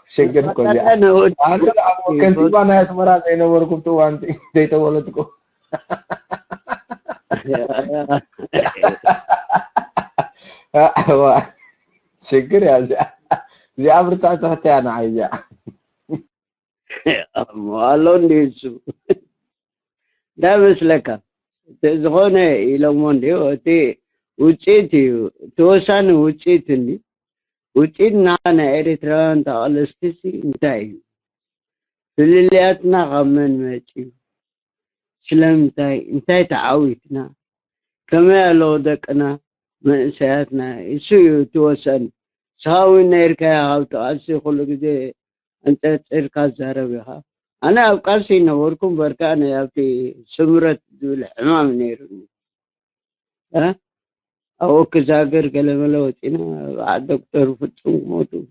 [SPEAKER 1] شكرا كوزي أنا كنت أنا اسمرا زينو وركم تو أنت ديتا ولدكم شكرا يا زي أبرتاع تحتي أنا عايزة
[SPEAKER 6] مالون ديسو ده مسلك تزغونه إلى دي وتي وتشيتي توسان وتشيتني وتشيتنا أنا إريتران تالستيسي انتاي فللياتنا غمن ماشي سلامتاي انتاي تعاويتنا كما لو دقنا من سياتنا يسوي توسان ساوي نيركا هاو تاسي كل جدي أنت تركز زاربها أنا أبقاسي نوركم بركان يا في سمرة الحمام نيرني ها أو كزاجر كلمة بعد دكتور فتشون موتو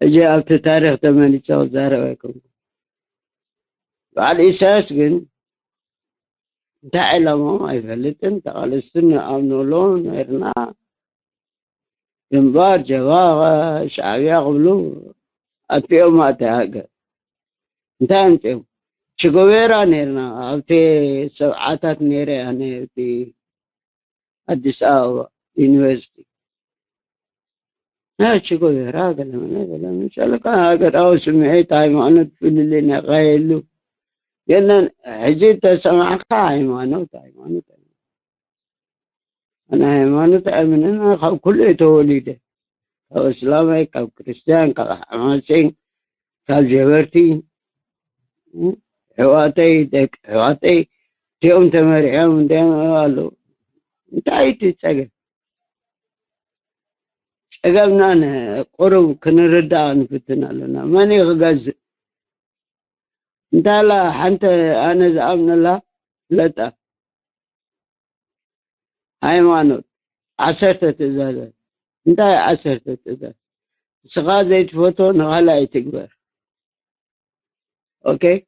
[SPEAKER 6] أجي أبت تاريخ تمانية وزارة ويكم على أساس جن تعلموا ما يفلتن تعال السنة أمنولون إرنا ينبار جواغا شعبيا قبلو أتيو ما تهاجر انتهى شكويرا نيرنا أبتي سبعاتات نيري أنا في أديس أبابا يونيفرسيتي لا شكويرا قال إن شاء الله كان أقدر أو سمعت هايمانوت في اللي نغايلو لأن حجيت سمع هايمانوت أنا هايمانوت أمن أنا خو كل توليده أو إسلامي أو كريستيان أو حماسين أو جبرتي حواتي تيوم تمريم دين قالوا انتهيت تسجل سجلنا أنا قرب كنا ردان فتنا لنا ماني غاز انت لا حنت أنا زعمنا لا لتا هايمانوت عشرة تزاد انت عشرة تزاد سغازيت فوتو نغلا تكبر okay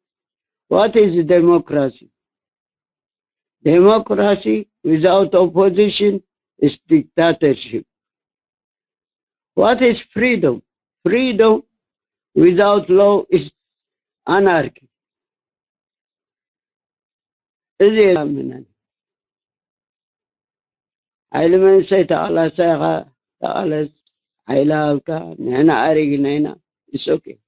[SPEAKER 6] what is democracy democracy without opposition is dictatorship what is freedom freedom without law is anarchy إذا من علم سيت على ساقة على علاوك نحن أريجنا هنا it's okay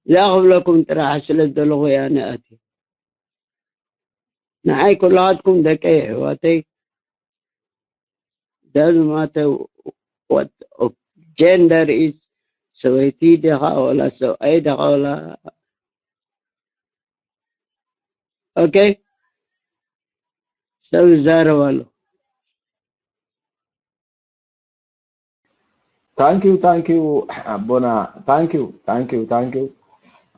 [SPEAKER 6] لا قبلكم ترى حصل الدلوغ يعني أتي نعي كلاتكم دكي حواتي doesn't matter what gender is سويتي دقا ولا سوي دقا ولا okay سوي زار والو
[SPEAKER 1] thank you أبونا thank you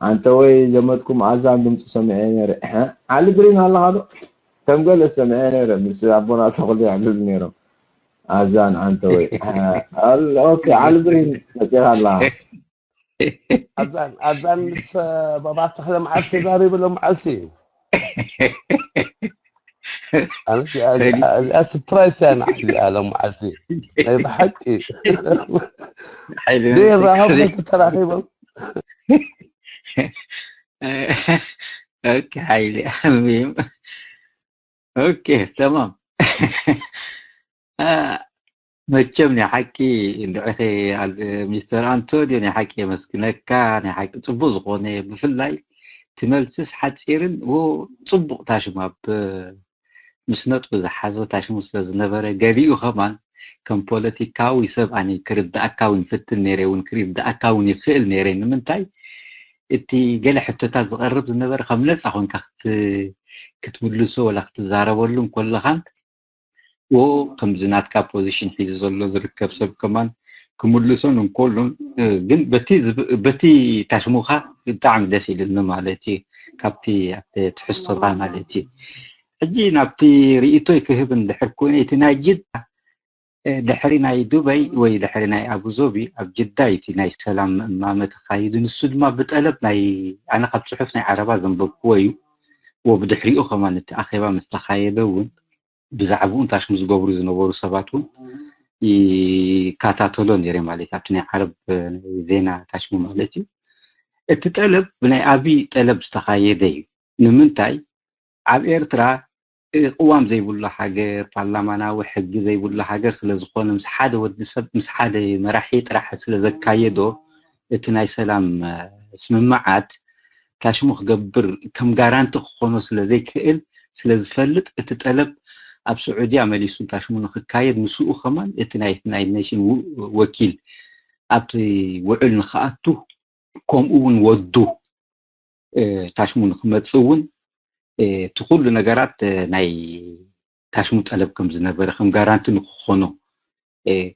[SPEAKER 1] أنت وي جمدكم أذان دمت سمعين علي برين هلا هذا كم قال سمعين بس أبونا تقولي علي برين أذان أنت وي أوكي علي برين نسيها الله
[SPEAKER 5] أذان بس بابا تخلم معلتي باري بلا معلتي أنا سبرايس أنا على معلتي يضحك ليه ذهبت ترى
[SPEAKER 4] اوكي حيلي المهم اوكي تمام መቸም ንሓቂ እንድዕኺ ሚስተር አንቶኒዮ ንሓቂ መስክነካ ንሓቂ ጽቡቕ ዝኾነ ብፍላይ ትመልስስ ሓጺርን ጽቡቕ ታሽማ ምስነጡ ዝሓዘ ታሽሙ ስለ ዝነበረ ገሊኡ ኸማን ከም ፖለቲካዊ ሰብ ኣነ ክርዳእካው ንፍትን ነይረ እውን ክርዳእካው ይኽእል ነይረ ንምንታይ እቲ ገለ ሕቶታት ዝቐርብ ዝነበረ ከም ነፃ ኮንካ ክትምልሶ ወላ ክትዛረበሉ እንከለኻን ከም ዝናትካ ፖዚሽን ሒዙ ዘሎ ዝርከብ ሰብ ከማን ክምልሶን እንከሉን ግን በቲ ታሽሙኻ ብጣዕሚ ደስ ኢሉኒ ማለት እዩ ካብቲ ትሕዝቶኻ ማለት እዩ ሕጂ ናብቲ ርእቶይ ክህብ እንድሕር ኮይነ እቲ ናይ ጅዳ ድሕሪ ናይ ዱባይ ወይ ድሕሪ ናይ አቡዞቢ ኣብ ጅዳ እቲ ናይ ሰላም ማመ ተኻይዱ ንሱ ድማ ብጠለብ ናይ ኣነ ካብ ጽሑፍ ናይ ዓረባ ዘንበብክዎ እዩ ወብድሕሪኡ ኸማን እቲ ኣኼባ ምስ ተኻየደ እውን ብዛዕባኡ እንታሽሙ ዝገብሩ ዝነበሩ ሰባት እውን ይከታተሎ ነይረ ማለት ኣብቲ ናይ ዓረብ ዜና ታሽሙ ማለት እዩ እቲ ጠለብ ብናይ ኣብይ ጠለብ ዝተኻየደ እዩ ንምንታይ ኣብ ኤርትራ قوام زي بولا حاجة برلماناوي حق زي بولا حاجة سلازخون مس حدا ود سب مس حدا مراحيت راح سلازكايدو اتناي سلام سممعات كاشمخ قبر كم جارانت خونو سلازي كئل سلازفلت اتطلب اب سعودية مليسون تاشمون خكايد مسوء خمان اتناي نيشن وكيل ابتي وعل نخاتو كوم اون ودو تاشمون خمتصون تقول نجارات ناي تاشمت قلب كم زنبر خم جارانت نخونو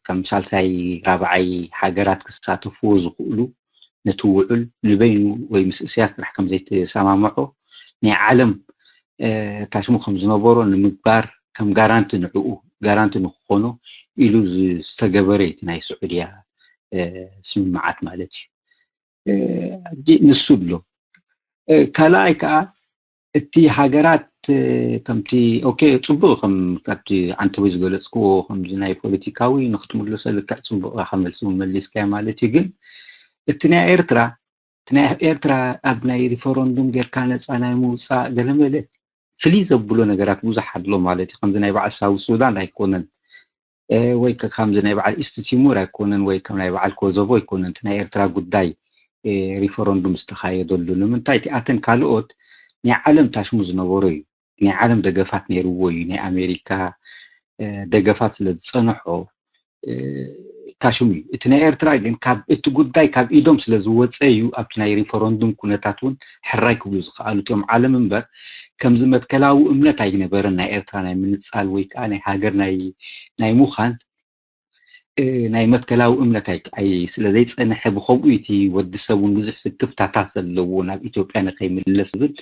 [SPEAKER 4] كم سالساي رابعي حاجرات كساتو فوز قولو نتوعل نبينو ويمس سياسة رحكم زي سامعو ني عالم تاشمو خمز نبورو نمقبار كم جارانت نعقو جارانت نخونو إلو استجبريت ناي سعودية سمعت مالتي نسودلو كلايكا تي حاجرات كمتي اوكي صبغ خم كابتي انت ويز غلصكو خم زناي بوليتيكاوي نختملو سلك صبغ خمل سو مليس كاي مالتي جن اتنا ኤርትራ ኣብ ናይ ሪፈረንዱም ጌርካ ነፃ ናይ ምውፃእ ገለመለ ፍልይ ዘብሎ ነገራት ብዙሕ ኣሎ ማለት እዩ ከምዚ ናይ በዓል ሳውት ሱዳን ኣይኮነን ወይ ከምዚ ናይ በዓል ኢስት ቲሞር ኣይኮነን ወይ ከም ናይ በዓል ኮዞቮ ኣይኮነን እቲ ናይ ኤርትራ ጉዳይ ሪፈረንዱም ዝተኻየደሉ ንምንታይ እቲኣተን ካልኦት ናይ ዓለም ታሽሙ ዝነበሩ እዩ ናይ ዓለም ደገፋት ነይርዎ እዩ ናይ ኣሜሪካ ደገፋት ስለ ዝፀንሖ ታሽሙ እቲ ናይ ኤርትራ ግን ካብ እቲ ጉዳይ ካብ ኢዶም ስለ ዝወፀ እዩ ኣብቲ ናይ ሪፈረንዱም ኩነታት እውን ሕራይ ክብሉ ዝኽኣሉ እቶም ዓለም እምበር ከምዚ መትከላዊ እምነት ኣይነበረን ናይ ኤርትራ ናይ ምንፃል ወይ ከዓ ናይ ሃገር ናይ ሙኻን ናይ መትከላዊ እምነት ኣይ ስለ ዘይፀንሐ ብኸምኡ እቲ ወዲ ሰብ እውን ብዙሕ ስክፍታታት ዘለዎ ናብ ኢትዮጵያ ንኸይምለስ ዝብል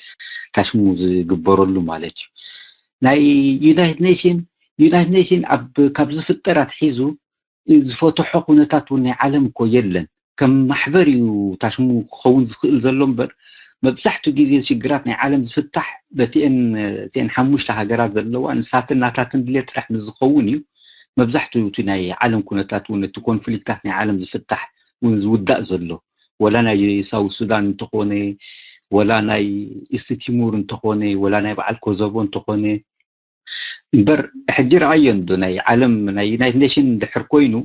[SPEAKER 4] ታሽሙ ዝግበረሉ ማለት እዩ ናይ ዩናይትድ ኔሽን ካብ ዝፍጠራት ሒዙ ዝፈትሖ ኩነታት እውን ናይ ዓለም እኮ የለን ከም ማሕበር እዩ ታሽሙ ክኸውን ዝኽእል ዘሎ እምበር መብዛሕትኡ ግዜ ሽግራት ናይ ዓለም ዝፍታሕ በቲአን ሓሙሽተ ሃገራት ዘለዋ ንሳትን ናታትን ድሌት ጥራሕ ምዝኸውን እዩ መብዛሕትኡ እቲ ናይ ዓለም ኩነታት እውን እቲ ኮንፍሊክታት ናይ ዓለም ዝፍታሕ እውን ዝውዳእ ዘሎ ወላ ናይ ሳውት ሱዳን እንተኾነ ወላ ናይ ኢስት ቲሞር እንተኾነ ወላ ናይ በዓል ኮዞቮ እንተኾነ እምበር ሕጂ ረኣዮ ዶ ናይ ዓለም ናይ ዩናይትድ ኔሽን ድሕር ኮይኑ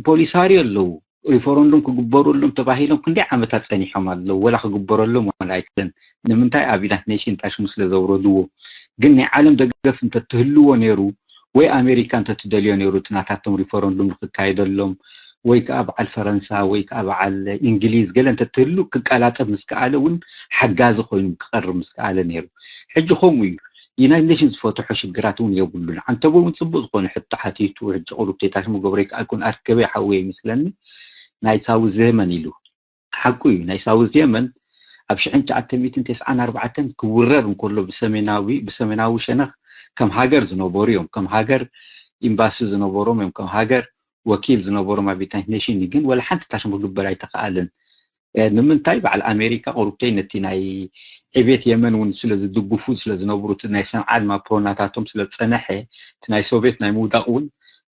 [SPEAKER 4] ፖሊሳርዮ ኣለዉ ሪፈረንዱም ክግበረሎም ተባሂሎም ክንደይ ዓመታት ፀኒሖም ኣለዉ ወላ ክግበረሎም ወላይተን ንምንታይ ኣብ ዩናይትድ ኔሽን ታሽሙ ስለ ዘውረድዎ ግን ናይ ዓለም ደገፍ እንተትህልዎ ነይሩ ወይ ኣሜሪካ እንተትደልዮ ነይሩ ትናታቶም ሪፈረንዱም ንክካየደሎም ወይ ከዓ በዓል ፈረንሳ ወይ ከዓ በዓል እንግሊዝ ገለ እንተትህሉ ክቀላጠፍ ምስከኣለ እውን ሓጋዚ ኮይኑ ክቐርብ ምስከኣለ ነይሩ ሕጂ ከምኡ እዩ ዩናይትድ ኔሽን ዝፈትሖ ሽግራት እውን የብሉን አንተቦ እውን ፅቡቅ ዝኾነ ሕቶ ሓቲቱ ሕጂ ቁሩብቴ ታሽሙ ገብረይ ከኣልኩን ኣርከበ ሓወይ ይመስለኒ ናይ ሳውዝ የመን ኢሉ ሓቁ እዩ ናይ ሳውዝ የመን ኣብ 1994 ክውረር እንከሎ ብሰሜናዊ ሸነኽ ከም ሃገር ዝነበሩ እዮም ከም ሃገር ኤምባሲ ዝነበሮም እዮም ከም ሃገር ወኪል ዝነበሮም ኣብ ዩናይትድ ኔሽን ግን ወላ ሓንቲ ታሽሙ ክግበር ኣይተኸኣለን ንምንታይ በዓል ኣሜሪካ ቁሩብቴ ነቲ ናይ ዕቤት የመን እውን ስለ ዝድግፉ ስለ ዝነበሩ ናይ ሰምዓል ማፕሮናታቶም ስለ ዝፀንሐ እቲ ናይ ሶቪየት ናይ ምውዳቕ እውን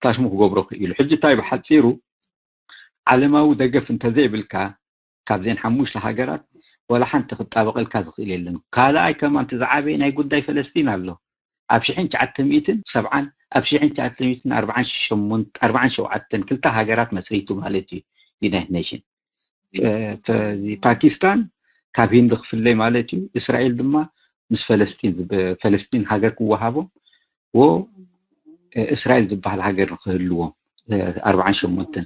[SPEAKER 4] ታሽሙ ክገብሮ ክኢሉ ሕጂ እንታይ ብሓፂሩ ዓለማዊ ደገፍ እንተዘይብልካ ካብዘን ሓሙሽተ ሃገራት ወላ ሓንቲ ክጣበቐልካ ዝኽእል የለን ካልኣይ ከማንቲ ዝዓበየ ናይ ጉዳይ ፈለስቲን ኣሎ ኣብ 1970 ኣብ 1947 ክልተ ሃገራት መስሪቱ ማለት እዩ ዩናይትድ ኔሽን ፓኪስታን ካብ ሂንድ ክፍለይ ማለት እዩ እስራኤል ድማ ምስ ፈለስቲን ሃገር ክወሃቦም እስራኤል ዝበሃል ሃገር ክህልዎም 48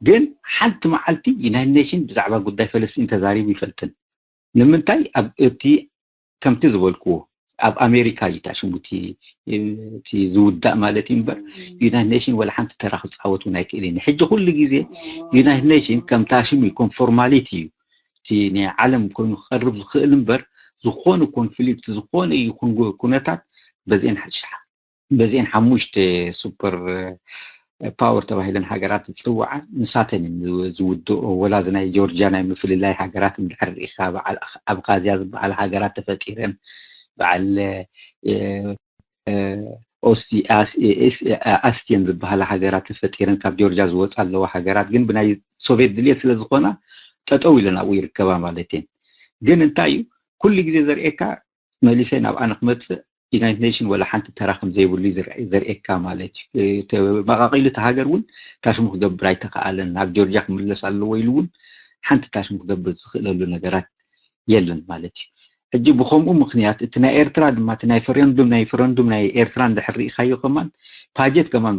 [SPEAKER 4] ግን ሓንቲ መዓልቲ ዩናይትድ ኔሽን ብዛዕባ ጉዳይ ፈለስቲን ተዛሪቡ ይፈልጥን ንምንታይ ኣብ እቲ ከምቲ ዝበልክዎ ኣብ ኣሜሪካ ይታሽሙ እቲ ዝውዳእ ማለት እዩ እምበር ዩናይትድ ኔሽን ወላ ሓንቲ ተራ ክፃወቱ ናይ ክእልን ሕጂ ኩሉ ግዜ ዩናይትድ ኔሽን ከም ታሽሙ ይኮን ፎርማሊቲ እዩ እቲ ናይ ዓለም ኮይኑ ክቐርብ ዝኽእል እምበር ዝኾነ ኮንፍሊክት ዝኾነ ይኹን ኩነታት በዚአን ሓሙሽተ ሱፐር ፓወር ተባሂለን ሃገራት ዝፅዋዓ ንሳተን ዝውድኦ ወላ ናይ ጆርጅያ ናይ ምፍልላይ ሃገራት ምድሕር ሪኢኻ በዓል ኣብኻዝያ ዝበዓል ሃገራት ተፈጢረን በዓል ኣስቲየን ዝበሃላ ሃገራት ተፈጢረን ካብ ጆርጅያ ዝወፃ ኣለዋ ሃገራት ግን ብናይ ሶቪየት ድልየት ስለ ዝኾና ጠጠው ኢለን ኣብኡ ይርከባ ማለት እየን ግን እንታይ እዩ ኩሉ ግዜ ዘርኤካ መሊሰይ ናብ ኣነ ክመፅእ ዩናይትድ ኔሽን ወላ ሓንቲ ተራ ከም ዘይብሉ ዘርኤካ ማለት እዩ መቃቂሉ እቲ ሃገር እውን ታሽሙ ክገብር ኣይተኸኣለን ናብ ጆርጅያ ክምለስ ኣለዎ ኢሉ እውን ሓንቲ ታሽሙ ክገብር ዝኽእለሉ ነገራት የለን ማለት እዩ ሕጂ ብከምኡ ምክንያት እቲ ናይ ኤርትራ ድማ እቲ ናይ ፍረንዱም ናይ ኤርትራ እንድሕር ሪኢኻዮ ከማን ፓጀት ከማን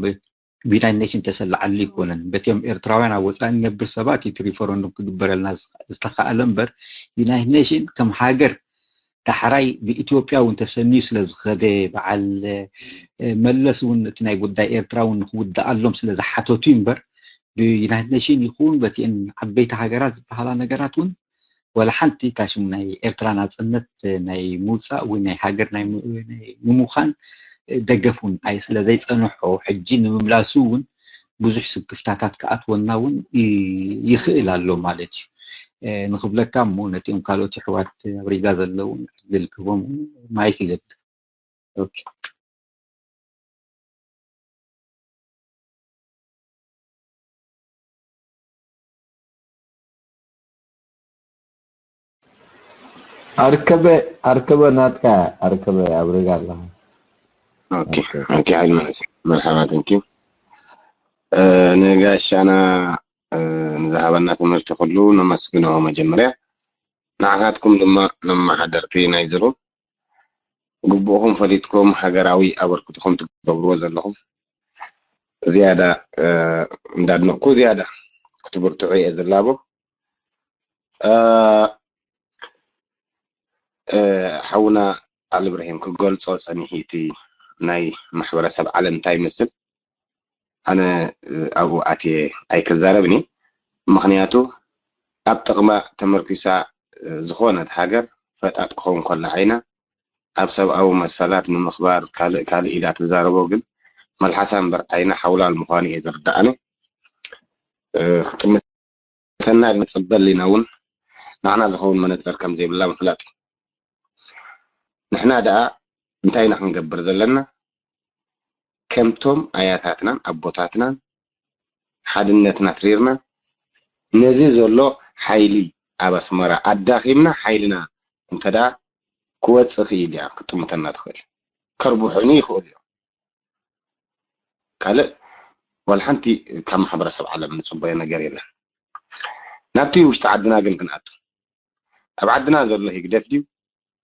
[SPEAKER 4] ብዩናይትድ ኔሽን ተሰላዓሉ ይኮነን በቲኦም ኤርትራውያን ኣብ ወፃኢ ነብር ሰባት እቲ ሪፈረንዱም ክግበረልና ዝተኸኣለ እምበር ዩናይትድ ኔሽን ከም ሃገር ዳሕራይ ብኢትዮጵያ እውን ተሰኒዩ ስለ ዝኸደ በዓል መለስ እውን እቲ ናይ ጉዳይ ኤርትራ እውን ንክውዳእ ኣሎም ስለ ዝሓተቱ እምበር ብዩናይትድ ኔሽን ይኹን በቲአን ዓበይቲ ሃገራት ዝበሃላ ነገራት እውን ወላ ሓንቲ ታሽም ናይ ኤርትራ ናፅነት ናይ ምውፃእ ወይ ናይ ሃገር ናይ ምሙኻን ደገፍ እውን ኣይ ስለ ዘይፀንሖ ሕጂ ንምምላሱ እውን ብዙሕ ስክፍታታት ክኣትወና እውን ይኽእል ኣሎ ማለት እዩ ንኽብለካ እሞ ነቲኦም ካልኦት ኣሕዋት ኣበሪጋ ዘለው ዝልክቦም ማይክ ይገድ ኦኬ
[SPEAKER 1] أركبة ناتكا أركبة أبريقا الله
[SPEAKER 7] اوكي عيد مرحبا تنكي نقاش انا نذهبنا تمرت كله نمسكنه مجمرة نعاتكم لما حضرتي نايزرو قبوهم فريدكم حجراوي أبركتكم تقبلوا زلهم زيادة مدادنكو زيادة كتبرتو عي أزلابو حاولنا على إبراهيم كقول صوت أني هيتي ناي محور سب علم تاي مثل أنا أبو أتي أي كزاربني مخنياتو أبتغما تمركزا زخونة هاجر فتأتقهم كل عينا أبسب أو مسألات من أخبار كال إذا تزاربوا قل ما الحسن بر عينا حول المخاني إذا ردأنا ختمتنا المتصبر لنا ون نحنا زخون من نتذكر كم زي بالله مفلاتي نحنا دا انتي نحن نقبر زلنا كمتم آياتاتنا أبوتاتنا حدنتنا تريرنا نزيز الله حيلي أبس مرة الداخلنا حيلنا انت دا قوة سخيل يعني كتمتنا تخيل كربوحني خول قال والحنتي كم حبر سبع على من صبينا قرينا نبتي وش تعدنا قلت ناتو أبعدنا زله يقدف دي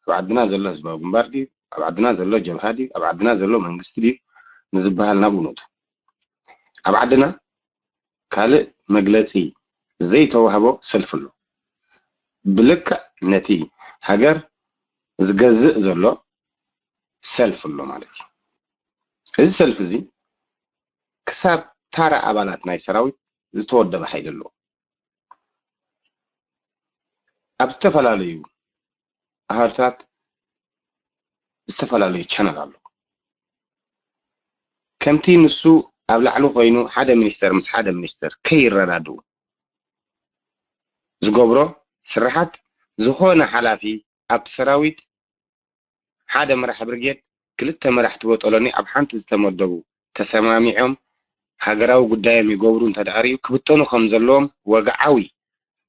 [SPEAKER 7] أبعدنا زله سباب مباردي أبعدنا زله جبهادي أبعدنا زله منقستدي نزبها لنا بنود أبعدنا قال مجلسي زي توهبو سلفلو بلك نتي هجر زجزء زله سلفلو مالك هذا سلف زي كسب ترى أباناتنا يسراوي زتود بحيل له أبستفلاليو هارتات استفلاليو channel الله كمتي نسو أبلعلو خينو حدا منستر مس حدا منستر كير رادو زقبرو سرحت زخونة حلافي أب سراويت حدا مرح برجيت كلتا مرح تبطلوني أب حانت زتمدبو تسماميهم هاجراو قدام يقبرون تداريو كبتونو خمزلهم وقعوي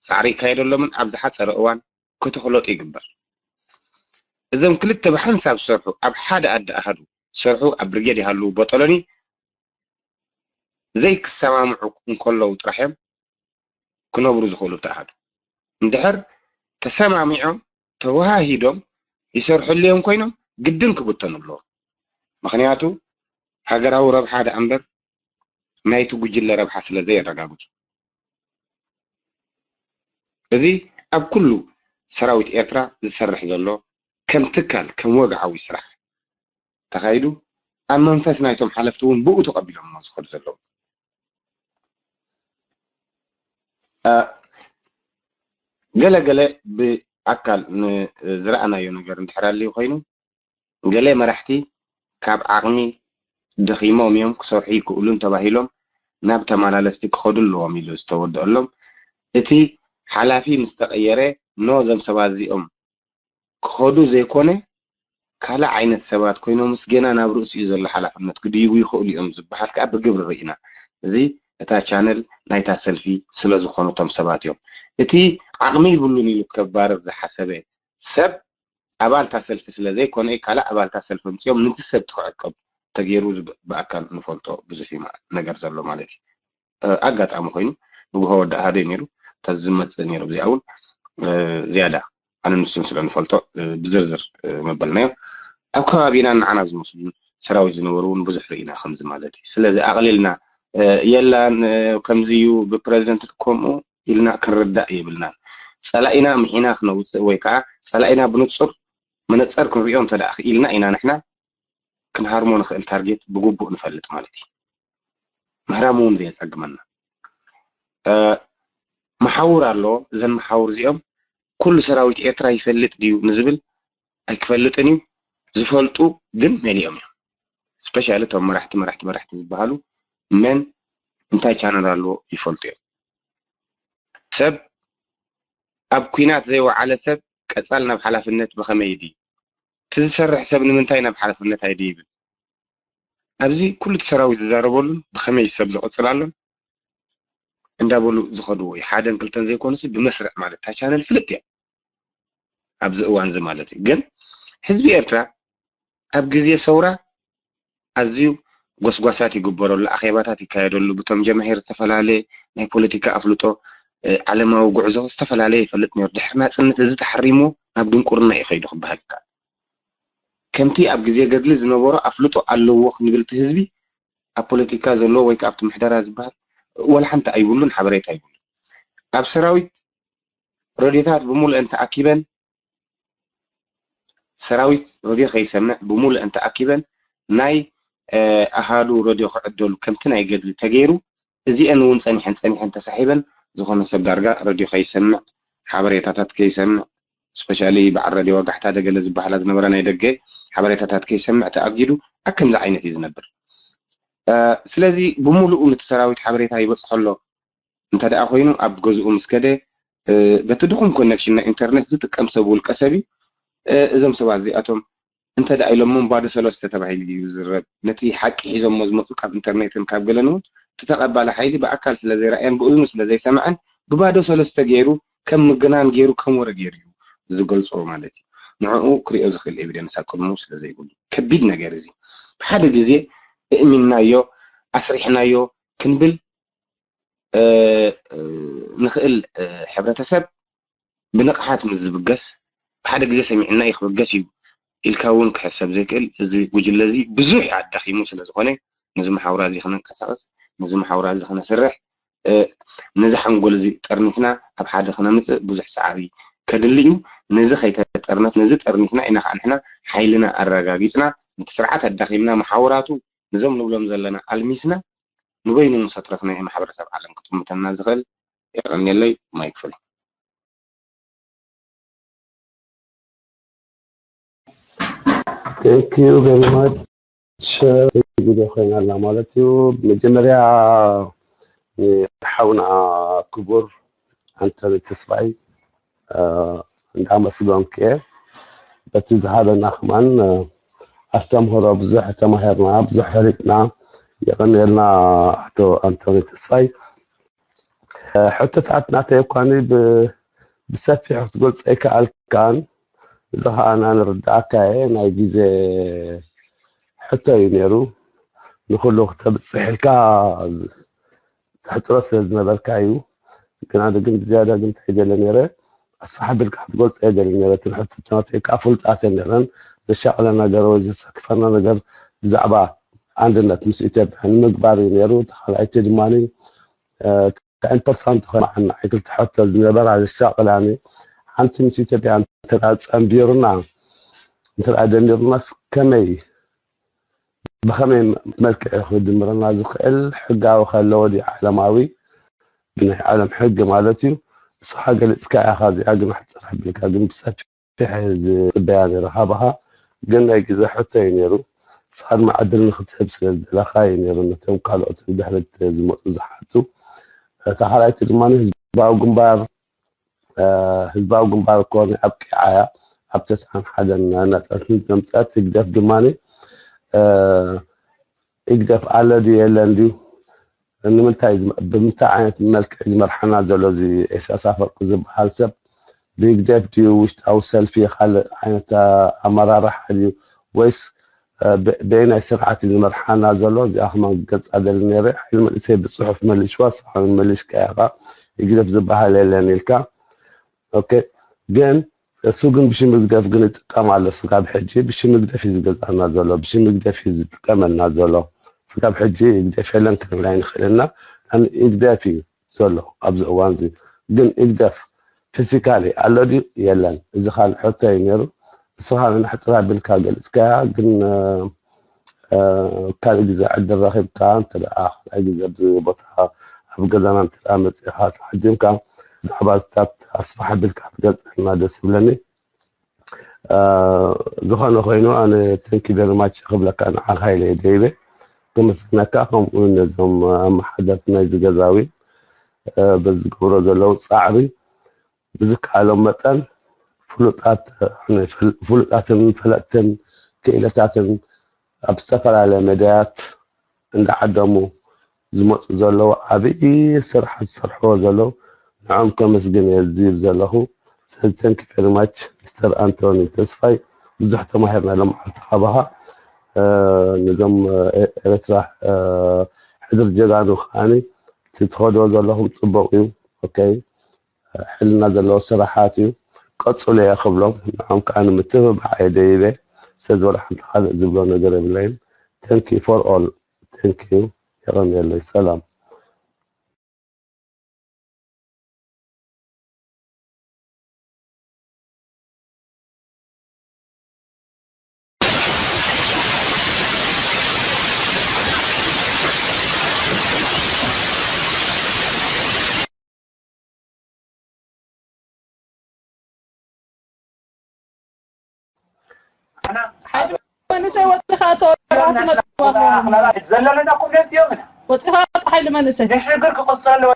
[SPEAKER 7] سعري كايدو لمن أبزحات سرقوان كتخلوت يقبر إذا كلتا بحنساب سرحو أب حدا أدى أهدو سرحو أبرجيدي هالو بطلوني زيك السمامعو نكولو وترحم كنا بروز خلو تأهدو ندحر تسمامعو تواهيدهم يسرحو الليهم كوينهم قدن كبتون الله مخنياتو هاجراو رب حدا أمبر نايتو قجل رب حسل زي الرقابوت بزي أب كله سراويت إيرترا زسرح زلو كم تكال كم وقعوا يسرح تخيلوا أما منفس نايتهم حلفتون بقوا تقبلهم ما زخر زلو قلا بأكل زرعنا يونجر انتحرال لي وخينو قلا مرحتي كاب عقمي دخيمهم يوم كسوحي كقولون تباهيلهم نابتا مالا لستيك خدو اللو وميلو استود لهم اتي حلافي مستقيرة نوزم سبازي خدو زي كونه كلا عينت سبات كوينو مسجنا نابروس يزول حلافنا تكديو يخولي زبحال كأب قبل ضينا زي اتا channel نايتا سيلفي سلازو خونو تم سبات يوم اتي عقمي بلوني لو كبار زي حسبه سب أبال تا سيلفي سلازي كونه كلا أبال تا سيلفي مسيوم ننتي سب تخعقب تغيروز بأكل نفولتو بزحيما نقر زلو مالكي أقات عمو خينو وهو هذا نيرو تزمت نيرو بزي أول زيادة أنا نسون سلان فلتو بزرزر مبلنا أو كابينا عنا زمسلم سراوي زنورون بزح رئينا خمس مالتي سلازي أقللنا يلا كمزيو ببريزنت كومو يلنا كرداء يبلنا سلاينا محينا خنو ويكا سلاينا بنتصر منتصر كنريون تداخ يلنا إنا نحنا كن هارمون خيل تارجت بقبو نفلت مالتي مهرامون زي سقمنا محاور الله زن محاور زيهم كل سراويت إيرترا يفلت ديو نزبل أيكفلتني زفلتو دم مليهم سبيشالي توم مرحت زبالو من انتاي channel الله يفلتو سب أب كوينات زي وعلى سب كسالنا بحلفنت بخميدي تسرح سب نمنتاينا بحلفنت هيدي أبزي كل تسراوي تزاربولن بخميس سب زقصلالن እንዳበሉ ዝኸዱ ወይ ሓደን ክልተን ዘይኮኑስ ብመስርዕ ማለት ታቻነል ፍልጥ ያ ኣብዚ እዋን ዝ ማለት ግን ህዝቢ ኤርትራ ኣብ ግዜ ሰውራ ኣዝዩ ጎስጓሳት ይግበረሉ ኣኼባታት ይካየደሉ ብቶም ጀማሂር ዝተፈላለየ ናይ ፖለቲካ ኣፍልጦ ዓለማዊ ጉዕዞ ዝተፈላለየ ይፈልጥ ነይሩ ድሕርና ጽነት እዚ ተሐሪሙ ናብ ድንቁርና ይኸይዱ ክበሃል ይከኣል ከምቲ ኣብ ግዜ ገድሊ ዝነበሮ ኣፍልጦ ኣለዎ ክንብል ህዝቢ ኣብ ፖለቲካ ዘሎ ወይ ከ ኣብቲ ምሕደራ ዝበሃል ولا حنت أيقولون حبريت أيقول أب سراويت رديتات بمول أنت أكيبا سراويت رديت خيسمع بمول أنت أكيبا ناي أهالو رديو خدول كم تناي قد تجيرو زي أنو نساني حن تسحيبا زخنا سب درجة رديو خيسمع حبريتات كيسمع سبيشالي بعد رديو وقحت هذا جلز بحلاز نبرنا يدقي حبريتات كيسمع تأجيلو أكم زعينة يزنبر ስለዚህ ብሙሉኡ ንተሰራዊት ሓበሬታ ይበጽሖ ኣሎ እንተደኣ ኮይኑ ኣብ ገዝኡ ምስከደ በቲ ድኹም ኮኔክሽን ና ኢንተርኔት ዝጥቀም ሰብ ውልቀ ሰብ እዞም ሰባት እዚኣቶም እንተደኣ ኢሎም ባዶ ሰለስተ ተባሂሉ እዩ ዝረብ ነቲ ሓቂ ሒዞም ዝመፁ ካብ ኢንተርኔትን ካብ ገለን እውን ተተቐባለ ሓይሊ ብኣካል ስለ ዘይረኣየን ብእዝኑ ስለ ዘይሰምዐን ብባዶ ሰለስተ ገይሩ ከም ምግናን ገይሩ ከም ወረ ገይሩ እዩ ዝገልጾ ማለት እዩ ንዕኡ ክሪኦ ዝኽእል ኤቪደንስ ኣቅድሙ ስለ ዘይብሉ ከቢድ ነገር እዚ ብሓደ ግዜ እእሚናዮ ኣስሪሕናዮ ክንብል ንኽእል ሕብረተሰብ ብንቕሓት ምስ ዝብገስ ብሓደ ግዜ ሰሚዕና ይኽብገስ እዩ ኢልካ እውን ክሕሰብ ዘይክእል እዚ ጉጅለ እዚ ብዙሕ ኣዳኺሙ ስለ ዝኾነ ነዚ መሓውራ እዚ ክነንቀሳቐስ ነዚ መሓውራ እዚ ክነስርሕ ነዚ ሓንጎል እዚ ጠርኒፍና ኣብ ሓደ ክነምፅእ ብዙሕ ሰዓቢ ከድሊ እዩ ነዚ ከይተጠርነፍ ነዚ ጠርኒፍና ኢና ከዓ ንሕና ሓይልና ኣረጋጊፅና ነቲ ስርዓት ኣዳኺምና መሓውራቱ نزوم نقولهم زلنا الميسنا نبين نسترفنا إيه محبر سبع عالم كتب متنازل يعني اللي ما يكفل.
[SPEAKER 5] Thank you very much. جودي أخوينا الله مالتيو بمجمريا حاونا كبر أنتوني تسراي عندما سلون كير بس هذا نخمان أستمر بزح تمهرنا بزح فريقنا يغني لنا حتى أنتوني تسفاي حتى تعبنا تيقاني بسفي حتى قلت إيكا الكان زها أنا نرد أكاي نايجيزي حتى ينيرو نخلو ختب السحيكا تحت راس لازنا بالكايو كان هذا قلت زيادة قلت حيجا لنيري أصفح بالكحت قلت إيجا لنيري تنحط تناطيك أفلت أسين لغن الشغل نقدر وزيس كفرنا نقدر زعبا عندنا تمس إتب هنمقبار ينيرو دخل عيتي دماني 10% معنا قلت حتى زنبر على الشغل يعني عن تمس إتب يعني تلعب أمبيرنا تلعب أمبيرنا كمي بخمي ملك أخذ مرنا زخل حقا وخلودي عالماوي بنه عالم حق مالتي صح حق الإسكاء أخذي أقل حتى رحب لك أقل بسافي في حيز بياني رهابها قلنا إذا حتى ينيرو صار معدل نختب سلسلة الأخاء ينيرو نتهم قالوا دحلت زموت زحاتو تحالات الماني هزباو قنبار كوني أبكي عايا أبتس عن حدا الناس أثنين تمسات يقدف دماني يقدف على دي يلانديو إنه بمتى عينة الملك إزمر حنا دولو زي إساسا فرق زب حالسب بيقدر ديو وش أوصل في خال عينة أمرار حديو ويس بين سرعة المرحلة زلوا زي أحمد قد أدل نيري حلم الإسهاب بالصحف مليش واسع مليش كاغا يقدر زبها ليلانيلكا أوكي جن سوقن بشي مقدر قلت قام على سقاب حجي بشي مقدر في زقز أنا زلوا بشي مقدر في زقز كمان زلوا سقاب حجي يقدر فعلا كان العين خلنا أن يقدر في زلوا أبز أوانزي جن يقدر فيزيكالي الذي يلان إذا خال حتى ينيرو صراحة من حتى بالكاجل إسكا قلنا كان إجزاء عند الرهيب كان تلا آخر إجزاء بزبطها ኣብ ገዛና እንትኣመጽ ኢኻ ተሓጅምካ ብዛዕባ ስታት ኣስፋሕ ኣቢልካ ትገልጸልና ደስ ይብለኒ ዝኾነ ኮይኑ ኣነ ቴንክ ዩ ቨሪ ማች ክብለካ ንዓኻ ኢለ ደይበ ክምስግነካ ከምኡ ነዞም ኣመሓደርቲ ናይ ዝገዛዊ በዝገብሮ ዘለው ፃዕሪ ብዝከኣሎም መጠን ፍሉጣትን ፈለጥትን ክእለታትን ኣብ ዝተፈላለየ መድያት እንዳዓደሙ ዝመፁ ዘለው ዓብይ ስራሕ ዝሰርሕዎ ዘለው ንዖም ከመስግን እየ ዝብል ዘለኹ ስለዚ ቴንክ ዩ ቨሪ ማች ሚስተር ኣንቶኒ ተስፋይ ብዙሕ ተማሂርና ሎምዓልቲ ካባኻ ነዞም ኤርትራ ሕድር ጀጋኑ ከዓኒ ትኸድዎ ዘለኹም ፅቡቅ እዩ ኦኬይ ሕልና ዘለዎ ስራሓት እዩ ቀፅሉ እየ ክብሎም ንዖም ከዓ ንምትብባዕ እየ ደይበ ስለዚ ወላ ሓንቲ ካልእ ዝብሎ ነገር የብለይን ቴንክ ዩ ፎር ኦል ቴንክ ዩ يغني ሰላም
[SPEAKER 8] منسي وتخاتو أخلاق زلنا كل يومنا وتخات حيل منسي ليش نقولك قصة له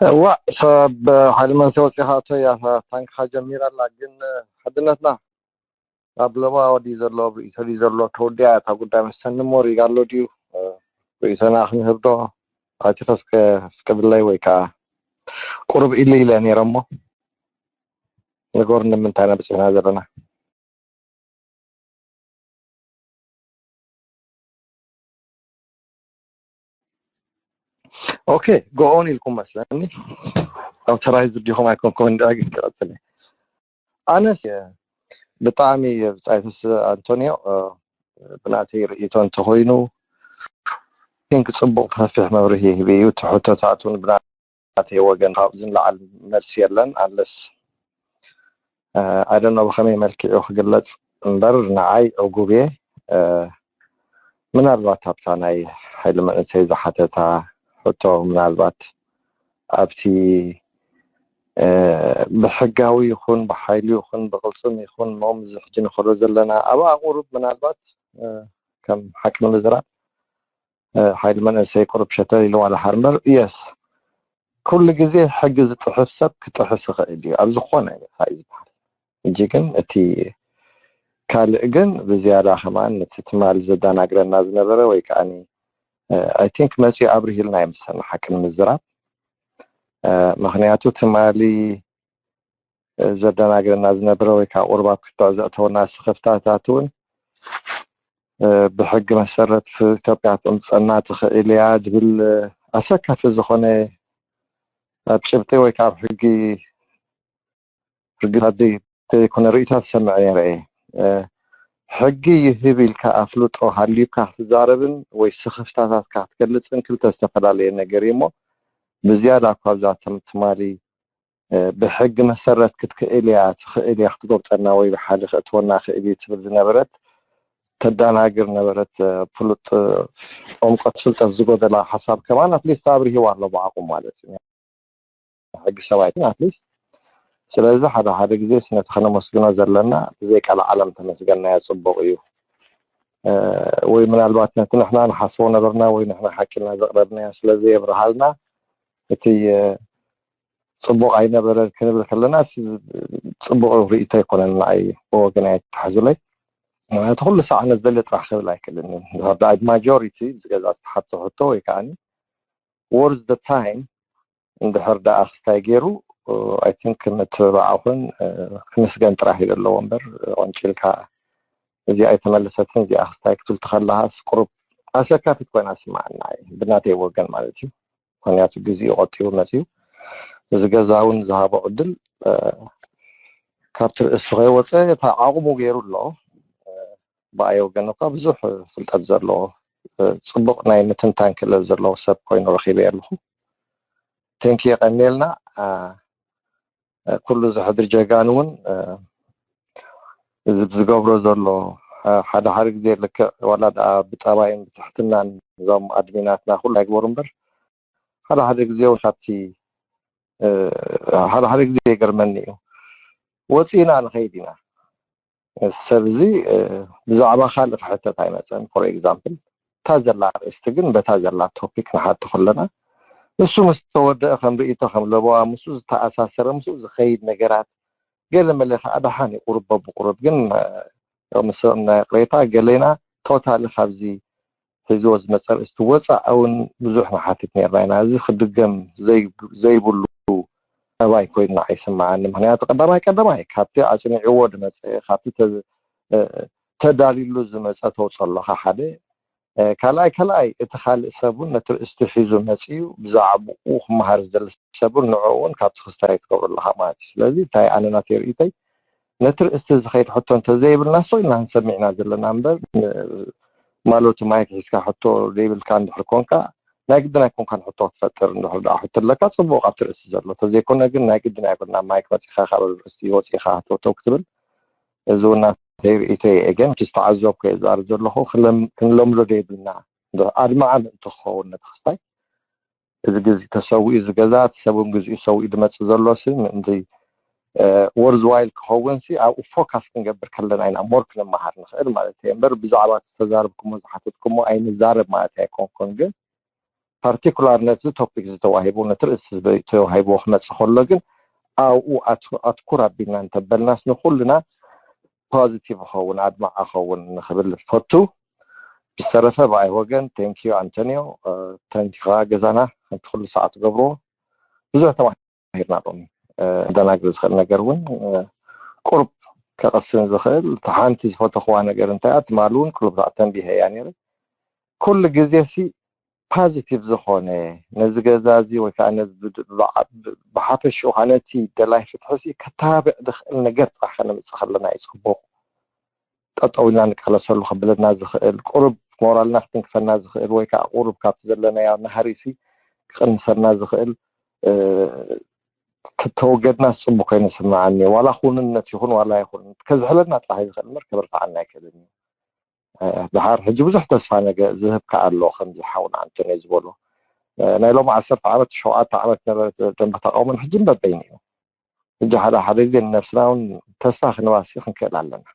[SPEAKER 9] وصاب حيل منسي وتخاتو يا تانك جميلة لكن حدنتنا قبل ما ودي زلوا بيسري زلوا توديا تقول دام سنموري قالوا ديو بيسنا أخن هبدو أتخص قبل لا يويكا قرب إلي لاني رمو نقول من تانا بس هذا لنا اوكي جو اون لكم مثلا او ترى يزبديكم معكم كومنت اقرأتني انا بطعمي بصايتس انطونيو بناتي رئيتون تخوينو كنت صبق في موريه بيو تحطو تعطون بناتي وقن قابزن لعل مرسي يلن ألس I don't know بخمي ملكي او خقلت نبر نعاي او قوبيه من البات هبتاناي حيل من انسيزة حتى حطو من البات ابتي بحقاوي يخون بحايلي يخون بغلصم يخون مومز حجين خروز لنا ابا قرب من البات كم حكم الزراء حيل من انسي قرب شتالي لو على حرمر يس كل جزء حجز تحسب كتحس غيدي أبزخونه هاي زبال جيكن أتي كالجن بزيادة كمان تتمال زدان أقرأ الناس نبرة ويكاني I think ماشي أبريه النايم سنة حكم الزراعة مخنياتو تمالي زدان أقرأ الناس نبرة ويكا أرباب كتازاتو ناس خفتاتاتون بحق مسرة تبعت أمتصنات خيليات أسكا في زخونه بشبتي ويكاب حقي هدي تكون رئيتها تسمعني رأي حقي يهبي الكافلوت أو هاللي كاح تزاربن ويسخفتات كاح تكلسن كل تستفاد عليه نجريمه بزيادة قابزات تمالي بحق مسرة كتكئليات خئلي أخطقوب تناوي بحالة أتونا خئلي تبرز نبرت تدانا قر نبرت فلوت قد سلطة الزقود لا حساب كمان أتليس صابري هو الله بعاقم مالتي حق سوايتنا أتليس سلازة هذا جزء سنة خنا مسجنا زلنا زي على علم تمسجنا يصبغ يو ومن الباتنا نحن نحسبنا برنا ونحن حكينا زقربنا سلازة برحالنا تي صبغ عينا برا كنا بخلنا صبغ رئيتي يكون معي وجناية تحزلي تدخل ساعة نزلت راح خلي لك لأن هذا majority إذا حطوا يعني worth the time اندحر دا أخستايجيرو I think متبعوهن كنسجن تراهي للوامبر وانشيلكا زي أي تملستن زي أخستايك تلتخلها سقرب أسكا في تكون أسمعنا بناتي وقن مالتي ونياتو جزي غطيو مسيو إذا جزاون ذهب عدل كابتر إسرائيل وصي تعاقمو غيرو الله بأي وقنوكا بزوح في التأذر له صبقنا ينتنتان كل الزر له سب كوين رخيبير له تنكي قنيلنا كل زحدر جاقانون እዚ ብዝገብሮ ዘሎ ሓደ ሓደ ግዜ ልክዕ ዋላ ብጠባይን ብትሕትናን እዞም ኣድሚናትና ኩሉ ኣይግበሩ እምበር ሓደ ግዜ ካብቲ ሓደ ግዜ ይገርመኒ እዩ ወፂና ንኸይድ ኢና ሰብ እዚ ብዛዕባ ካልእ ክሕተት ኣይመፀን ፎር ኤግዛምፕል እታ ዘላ ኣርእስቲ ግን በታ ዘላ ቶፒክ ንሓቲ ከለና ንሱ ምስ ተወድአ ከም ርእይቶ ከም ለበዋ ምስኡ ዝተኣሳሰረ ምስኡ ዝኸይድ ነገራት ገለ መለ ከዓ ድሓን ይቁርብ በብቁርብ ግን ምስ ናይ ቅሬታ ገሌና ቶታሊ ካብዚ ሒዝዎ ዝመፀ ኣርእስቲ ወፃእ እውን ብዙሕ ንሓትት ነርና ኢና እዚ ክድገም ዘይብሉ ጠባይ ኮይና ኣይስማዓኒ ምክንያቱ ቀዳማይ ካብቲ ኣፅኒዕዎ ድመፀ ካብቲ ተዳሊሉ ዝመፀ ተውፀለካ ሓደ ካልኣይ እቲ ካልእ ሰቡን ነቲ ርእስቲ ሒዙ መፅዩ ብዛዕባኡ ክመሃር ዝደሊ ሰቡን ንዕኡ እውን ካብቲ ክስታይ ትገብረለካ ማለት እዩ ስለዚ እንታይ ኣነ ናተይ ርእይተይ ነቲ ርእስቲ ዝኸይድ ሕቶ እንተዘይብልና ሶ ኢና ንሰሚዕና ዘለና እምበር ማለቱ ማይክ ሒዝካ ሕቶ ዘይብልካ እንድሕር ኮንካ ናይ ግድን ኣይኮንካን ሕቶ ክትፈጥር እንድሕር ዳኣ ሕቶ ኣለካ ፅቡቅ ኣብቲ ርእስቲ ዘሎ ተዘይኮነ ግን ናይ ግድን ኣይኮንና ማይክ መፂኻ ካብ ርእስቲ ወፂኻ ሕቶ ክትብል እዚ እውን ናተይ ርእይተይ እገን ትስተዓዘብኩ የዛርብ ዘለኹ ክንለምዶ ደይብልና ኣድማዓ ምእንቲ ክኸውን ነቲ ክስታይ እዚ ግዜ ተሰዊኡ እዚ ገዛ እቲ ሰብን ግዝኡ ሰዊኡ ድመፅእ ዘሎ ሲ ምእንቲ ወርዝዋይል ክኸውን ሲ ኣብኡ ፎካስ ክንገብር ከለና ኢና ሞር ክንመሃር ንኽእል ማለት እየ እምበር ብዛዕባ ዝተዛረብኩሞ ዝሓተትኩሞ ኣይንዛረብ ማለት ኣይኮንኩን ግን ፓርቲኩላር ነዚ ቶፒክ ዝተዋሂቡ ነቲ ርእሲ ተዋሂቡ ክመፅእ ከሎ ግን ኣብኡ ኣትኩር ኣቢልና እንተበልናስ ንኩልና ፖዚቲቭ ክኸውን ኣድማዕ ክኸውን ንኽብል ፈቱ ብዝተረፈ ብኣይ ወገን ቴንኪዩ ኣንቶኒዮ ተንኪኻ ገዛናንቲ ኩሉ ሰዓት ገብርዎ ብዙሕ ተማሂርና ሎሚ ደናግር ዝኽእል ነገር እውን ቁርብ ከቐስን ዝኽእል እቲ ሓንቲ ዝፈተኽዋ ነገር እንታይ እያ ትማል እውን ኩሉ ብዛዕባ ተንቢሄ እያ ነይረ ኩሉ ግዜ ሲ ፖዚቲቭ ዝኾነ ነዚ ገዛ እዚ ወይ ከዓ ብሓፈሽኡ ነቲ ደላይ ፍትሒ ክታብዕ ዝኽእል ነገር ጥራሕ ከነምፅእ ከለና እዩ ፅቡቕ ጠጠው ኢልና ንቃለሰሉ ከብለና ዝኽእል ቁርብ ሞራልና ክትንክፈና ዝኽእል ወይ ከዓ ቁርብ ካብቲ ዘለናዮ ናሃሪሲ ክቕንሰና ዝኽእል ተወገድና ፅቡቅ ኮይኑ ይስምዓኒ ዋላ ኩንነት ይኹን ዋላ ይኹን ከዝሕለና ጥራሕ ዝኽእል እምበር ከብርታዓና ኣይክእልን ድሓር ሕጂ ብዙሕ ተስፋ ነገር ዝህብካ ኣሎ ከምዚ ሓውና ኣንቶኒ ዝበሎ ናይ ሎሚ 10 ዓመት 7 ዓመት ነበረት ደንበ ተቃውሞን ሕጂ በበይኒ እዩ ሕጂ ሓደ ግዜ ንነፍስና እውን ተስፋ ክንባሲ ክንክእል ኣለና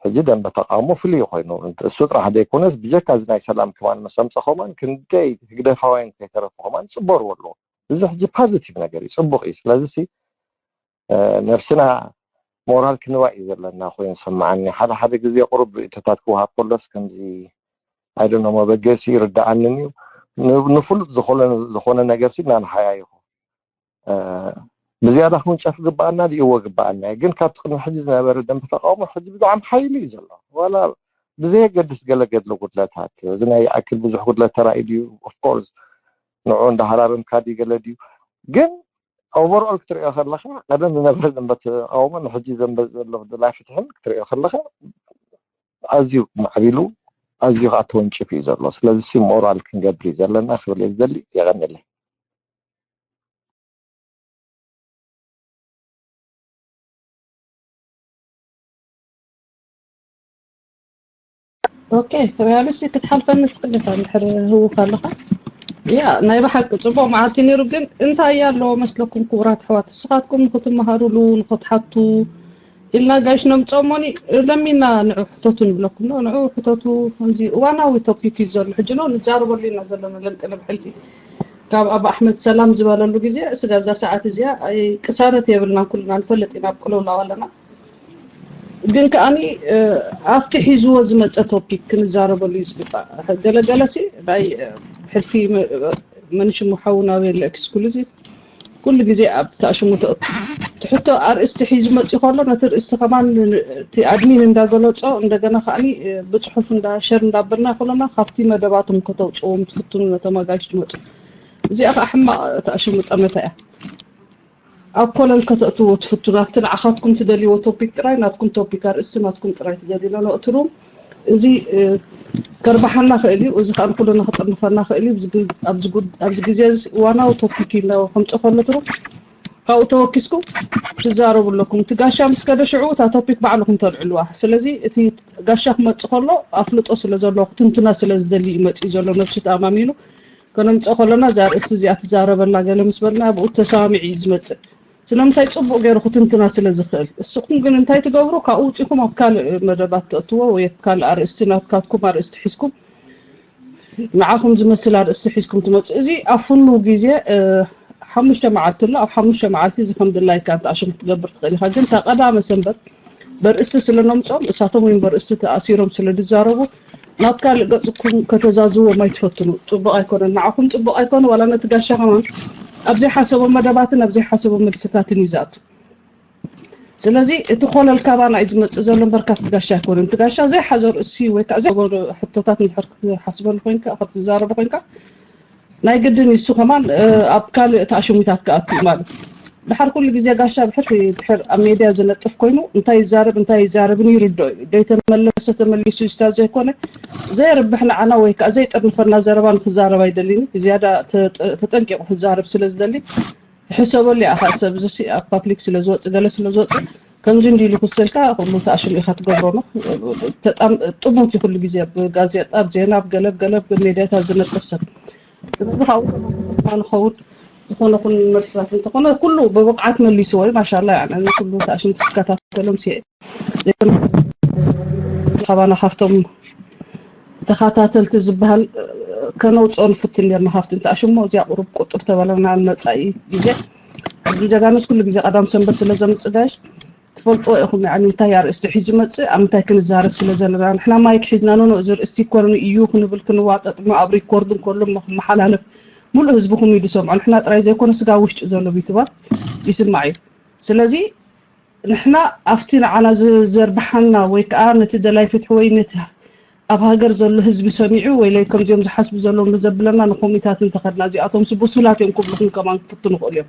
[SPEAKER 9] ሕጂ ደንበ ተቃውሞ ፍሉይ ኮይኑ እሱ ጥራሕ ደይኮነስ ብጀካ እዚ ናይ ሰላም ክማን መሰምፀኸማን ክንደይ ህግደፋዋይን ከይተረፍኸማን ፅበርዎ ኣለዎ እዚ ሕጂ ፖዚቲቭ ነገር እዩ ፅቡቅ እዩ ስለዚ ነፍስና ሞራል ክንዋእ እዩ ዘለና ኮይኑ ሰማዓኒ ሓደ ግዜ ቁርብ እተታት ክወሃብ ከሎስ ከምዚ ኣይዶኖ መበገሲ ይርዳኣንን እዩ ንፍሉጥ ዝኾነ ነገር ሲ ናንሓያ ይኹ ብዝያዳ ክንጨፍ ግባኣና ድእዎ ግባኣና ግን ካብቲ ቅድሚ ሕጂ ዝነበረ ደንቢ ተቃውሞ ሕጂ ብጣዕሚ ሓይሊ እዩ ዘሎ ዋላ ብዘየገድስ ገለገድሊ ጉድለታት እዚ ናይ ኣክል ብዙሕ ጉድለት ተራእዩ ድዩ ኦፍኮርስ ንዑ እንዳሃራርምካ ድዩ ገለ ድዩ ግን ኦቨርኦል ክትሪኦ ከለካ ቀደም ዝነበረ ደንቢ ተቃውሞ ንሕጂ ዘንበፅ ዘሎ ደላይ ፍትሕን ክትሪኦ ከለካ ኣዝዩ ማዕቢሉ ኣዝዩ ከዓ ተወንጭፍ እዩ ዘሎ ስለዚ ሞራል ክንገብር እዩ ዘለና ክብል እየ ዝደሊ የቐኒለይ
[SPEAKER 8] اوكي رياليستيك تحلفن تقدر نحر هو خلخه يا ناي بحق صبو معاتي نيرو ግን እንታይ ያለው መስለኩም ክቡራት ሕዋት ስኻትኩም ንኽትመሃሩሉ ንኽትሓቱ ኢልና ጋሽ ነው ጾሞኒ ለሚና ንዑ ሕቶቱን ብለኩም ነው ንዑ ሕቶቱ ከምዚ ዋናዊ ቶፒክ ይዘሉ ሕጂ ነው ንዛረበሉ ኢና ዘለና ለንቀለብ ሕልቲ ካብ አባ አሕመድ ሰላም ዝበለሉ ግዜ እስጋዛ ሰዓት እዚያ ቅሳረት የብልና ኩልና ንፈልጥ ኢና ብቅለውላ ወለና ግን ከአኒ ኣፍቲ ሒዝዎ ዝመፀ ቶፒክ ክንዛረበሉ ይዝግባእ ገለገለሲ ናይ ሕልፊ መንሽ ሙሓውናዊ ኤክስክሉዚቭ ኩሉ ግዜ ኣብ ተኣሽሙ ትሕቶ ኣርእስቲ ሒዙ መፂ ከሎ ነቲ ርእስቲ ከማን እቲ ኣድሚን እንዳገለፆ እንደገና ከአኒ ብፅሑፍ እንዳሸር እንዳበልና ከለና ካብቲ መደባቶም ከተውፅዎም ትፍትኑ ነተመጋጅ ትመፁ እዚኣ ከዓ ሕማቕ ተኣሽሙ ጠመታ እያ ኣብ ኮለል ከተእትዎ ትፍትኑ ኣብቲ ንዓኻትኩም ትደልይዎ ቶፒክ ጥራይ ናትኩም ቶፒክ ኣርእስቲ ናትኩም ጥራይ ትደልዩና ነእትሩ እዚ ከርባሓና ክእል እዩ እዚ ከዓ ኩሉና ክጠንፈና ክእል እዩ ኣብዚ ግዜ ዋናው ቶፒክ ኢልና ከምፅ ከሎ ትሩ ካው ተወኪስኩም ትዛረቡ ለኩም ትጋሻ መስከደ ሽዑ ታ ቶፒክ ባዕልኩም ተልዕልዋ ስለዚ እቲ ጋሻ ክመጽ ከሎ ኣፍልጦ ስለ ዘሎ ክትንቱና ስለ ዝደሊ ይመጽ ዘሎ ነፍሱ ተኣማሚኑ ከነምጽ ከለና ዛርእስቲ እዚኣ ትዛረበላ ገለ ምስበልና ብኡ ተሳሚዒ ዝመጽ ስለምንታይ ጽቡቕ ገይሩ ክትንቱና ስለ ዝኽእል እስኩም ግን እንታይ ትገብሩ ካኡ ውጪኩም ኣብ ካልእ መደባት ተእትዎ ወይ ካል ኣርእስቲ ናትካትኩም ኣርእስቲ ሒዝኩም ንዓኹም ዝመስል ኣርእስቲ ሒዝኩም ትመጽ እዚ ኣፍሉ ግዜ حمشة معلت له أو حمشة معلتي زي الحمد لله كانت عشان تقبر تخلي خدين تقدم سنبر برئست سلنا مصام ساتهم من برئست تأثيرهم سل الجزاربو ناتكال قصكم كتزازو وما يتفتنوا طبق أيكون معكم طبق أيكون ولا نتقاش كمان أبزي حسب مدباتنا أبزي حسب مدرستات نزات سلازي تدخل الكابان إذا متزلون بركات تقاش يكون تقاش زي حزر السي ويك زي حطتات من حركة حسب الخوينك أخذت الزارب الخوينك ናይ ግድን ይሱ ከማን ኣብ ካልእ ተኣሽሙታት ከኣቱ ማለት ድሓር ኩሉ ግዜ ጋሻ ብሕር ድሕር ኣብ ሜድያ ዝነጥፍ ኮይኑ እንታይ ይዛረብን ይርድኦ ደይተመለሰ ተመሊሱ ይስታዝ ዘይኮነ ዘይርብሕ ንዓና ወይ ከዓ ዘይጥርንፈና ዘረባ ንክዛረብ ኣይደሊኒ ዝያዳ ተጠንቂቑ ክዛረብ ስለ ዝደሊ ትሕሰበሉ ኢኻ ሰብ ዝሲ ኣብ ፓብሊክ ስለ ዝወፅእ ገለ ስለ ዝወፅእ ከምዚ እንዲሉ ክስልካ ኩሉ ተኣሽሙ ኢኻ ትገብሮ ነው ተጣም ጥሙት ኩሉ ግዜ ብጋዜጣ ብዜና ብገለብ ሜድያታት ዝነጥፍ ሰብ ስለዚህ አሁን ኸውድ يكون مرسات تكون كله بوقعات من اللي سوي ما شاء الله يعني كله عشان تكاتلهم سي طبعا خافتم تخاتاتل تزبهل كانوا تصون فتنير ما خافت انت عشان ما زي قرب قطب تبلنا المصاي جزء الجامس كل جزء قدام سنبس لازم تصداش تفلطوا يخم يعني تيار استحيز مص امتى كن زارب سلازلنا احنا ما يكحزنا نو زر استيكورن ايو كنبل كنواطط ما ابري كوردن كلهم محلالف ሙሉ ህዝብኩም ይድሰም አን احنا ጥራይ ዘይኮነ ስጋ ውሽጥ ዘሎ ቢትባል ይስማዕ ስለዚህ ንሕና አፍቲና ዓና ዘርባሐና ወይ ከዓ ነቲ ደላይ ፍትሕ ወይ ነቲ ኣብ ሃገር ዘሎ ህዝቢ ሰሚዑ ወይ ላይ ከም ዚኦም ዝሓስቡ ዘለዎም ዘብለና ንኮሚታት እንተኸድና እዚኣቶም ስቡሱላት የንኩብልኩም ከማን ክትፍትኑ ይኽእሉ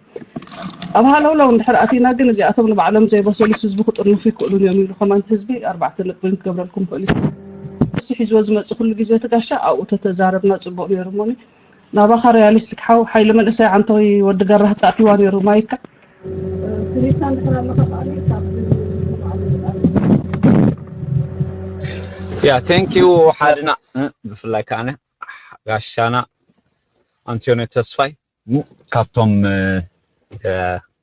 [SPEAKER 8] ኣብ ሃለውላው እንድሕር ኣቲና ግን እዚኣቶም ንባዕሎም ዘይበሰሉ ህዝቢ ክጥርንፉ ይክእሉን እዮም ኢሉ ከማን ህዝቢ 4 ነጥብ ክገብረልኩም ፖሊስ ሲሒዝዎ ዝመጽእ ኩሉ ግዜ ተጋሻ ኣብኡ ተዛረብና ጽቡቕ ነይሩ ሞኒ نابخر رياليستيك حاو حيل من اسا عنتوي ود غره تاعتوان يرو مايكا سريتان خرا ما قالي
[SPEAKER 10] يا ثانك يو حالنا بفلاي كان غاشانا انتوني تسفاي كابتوم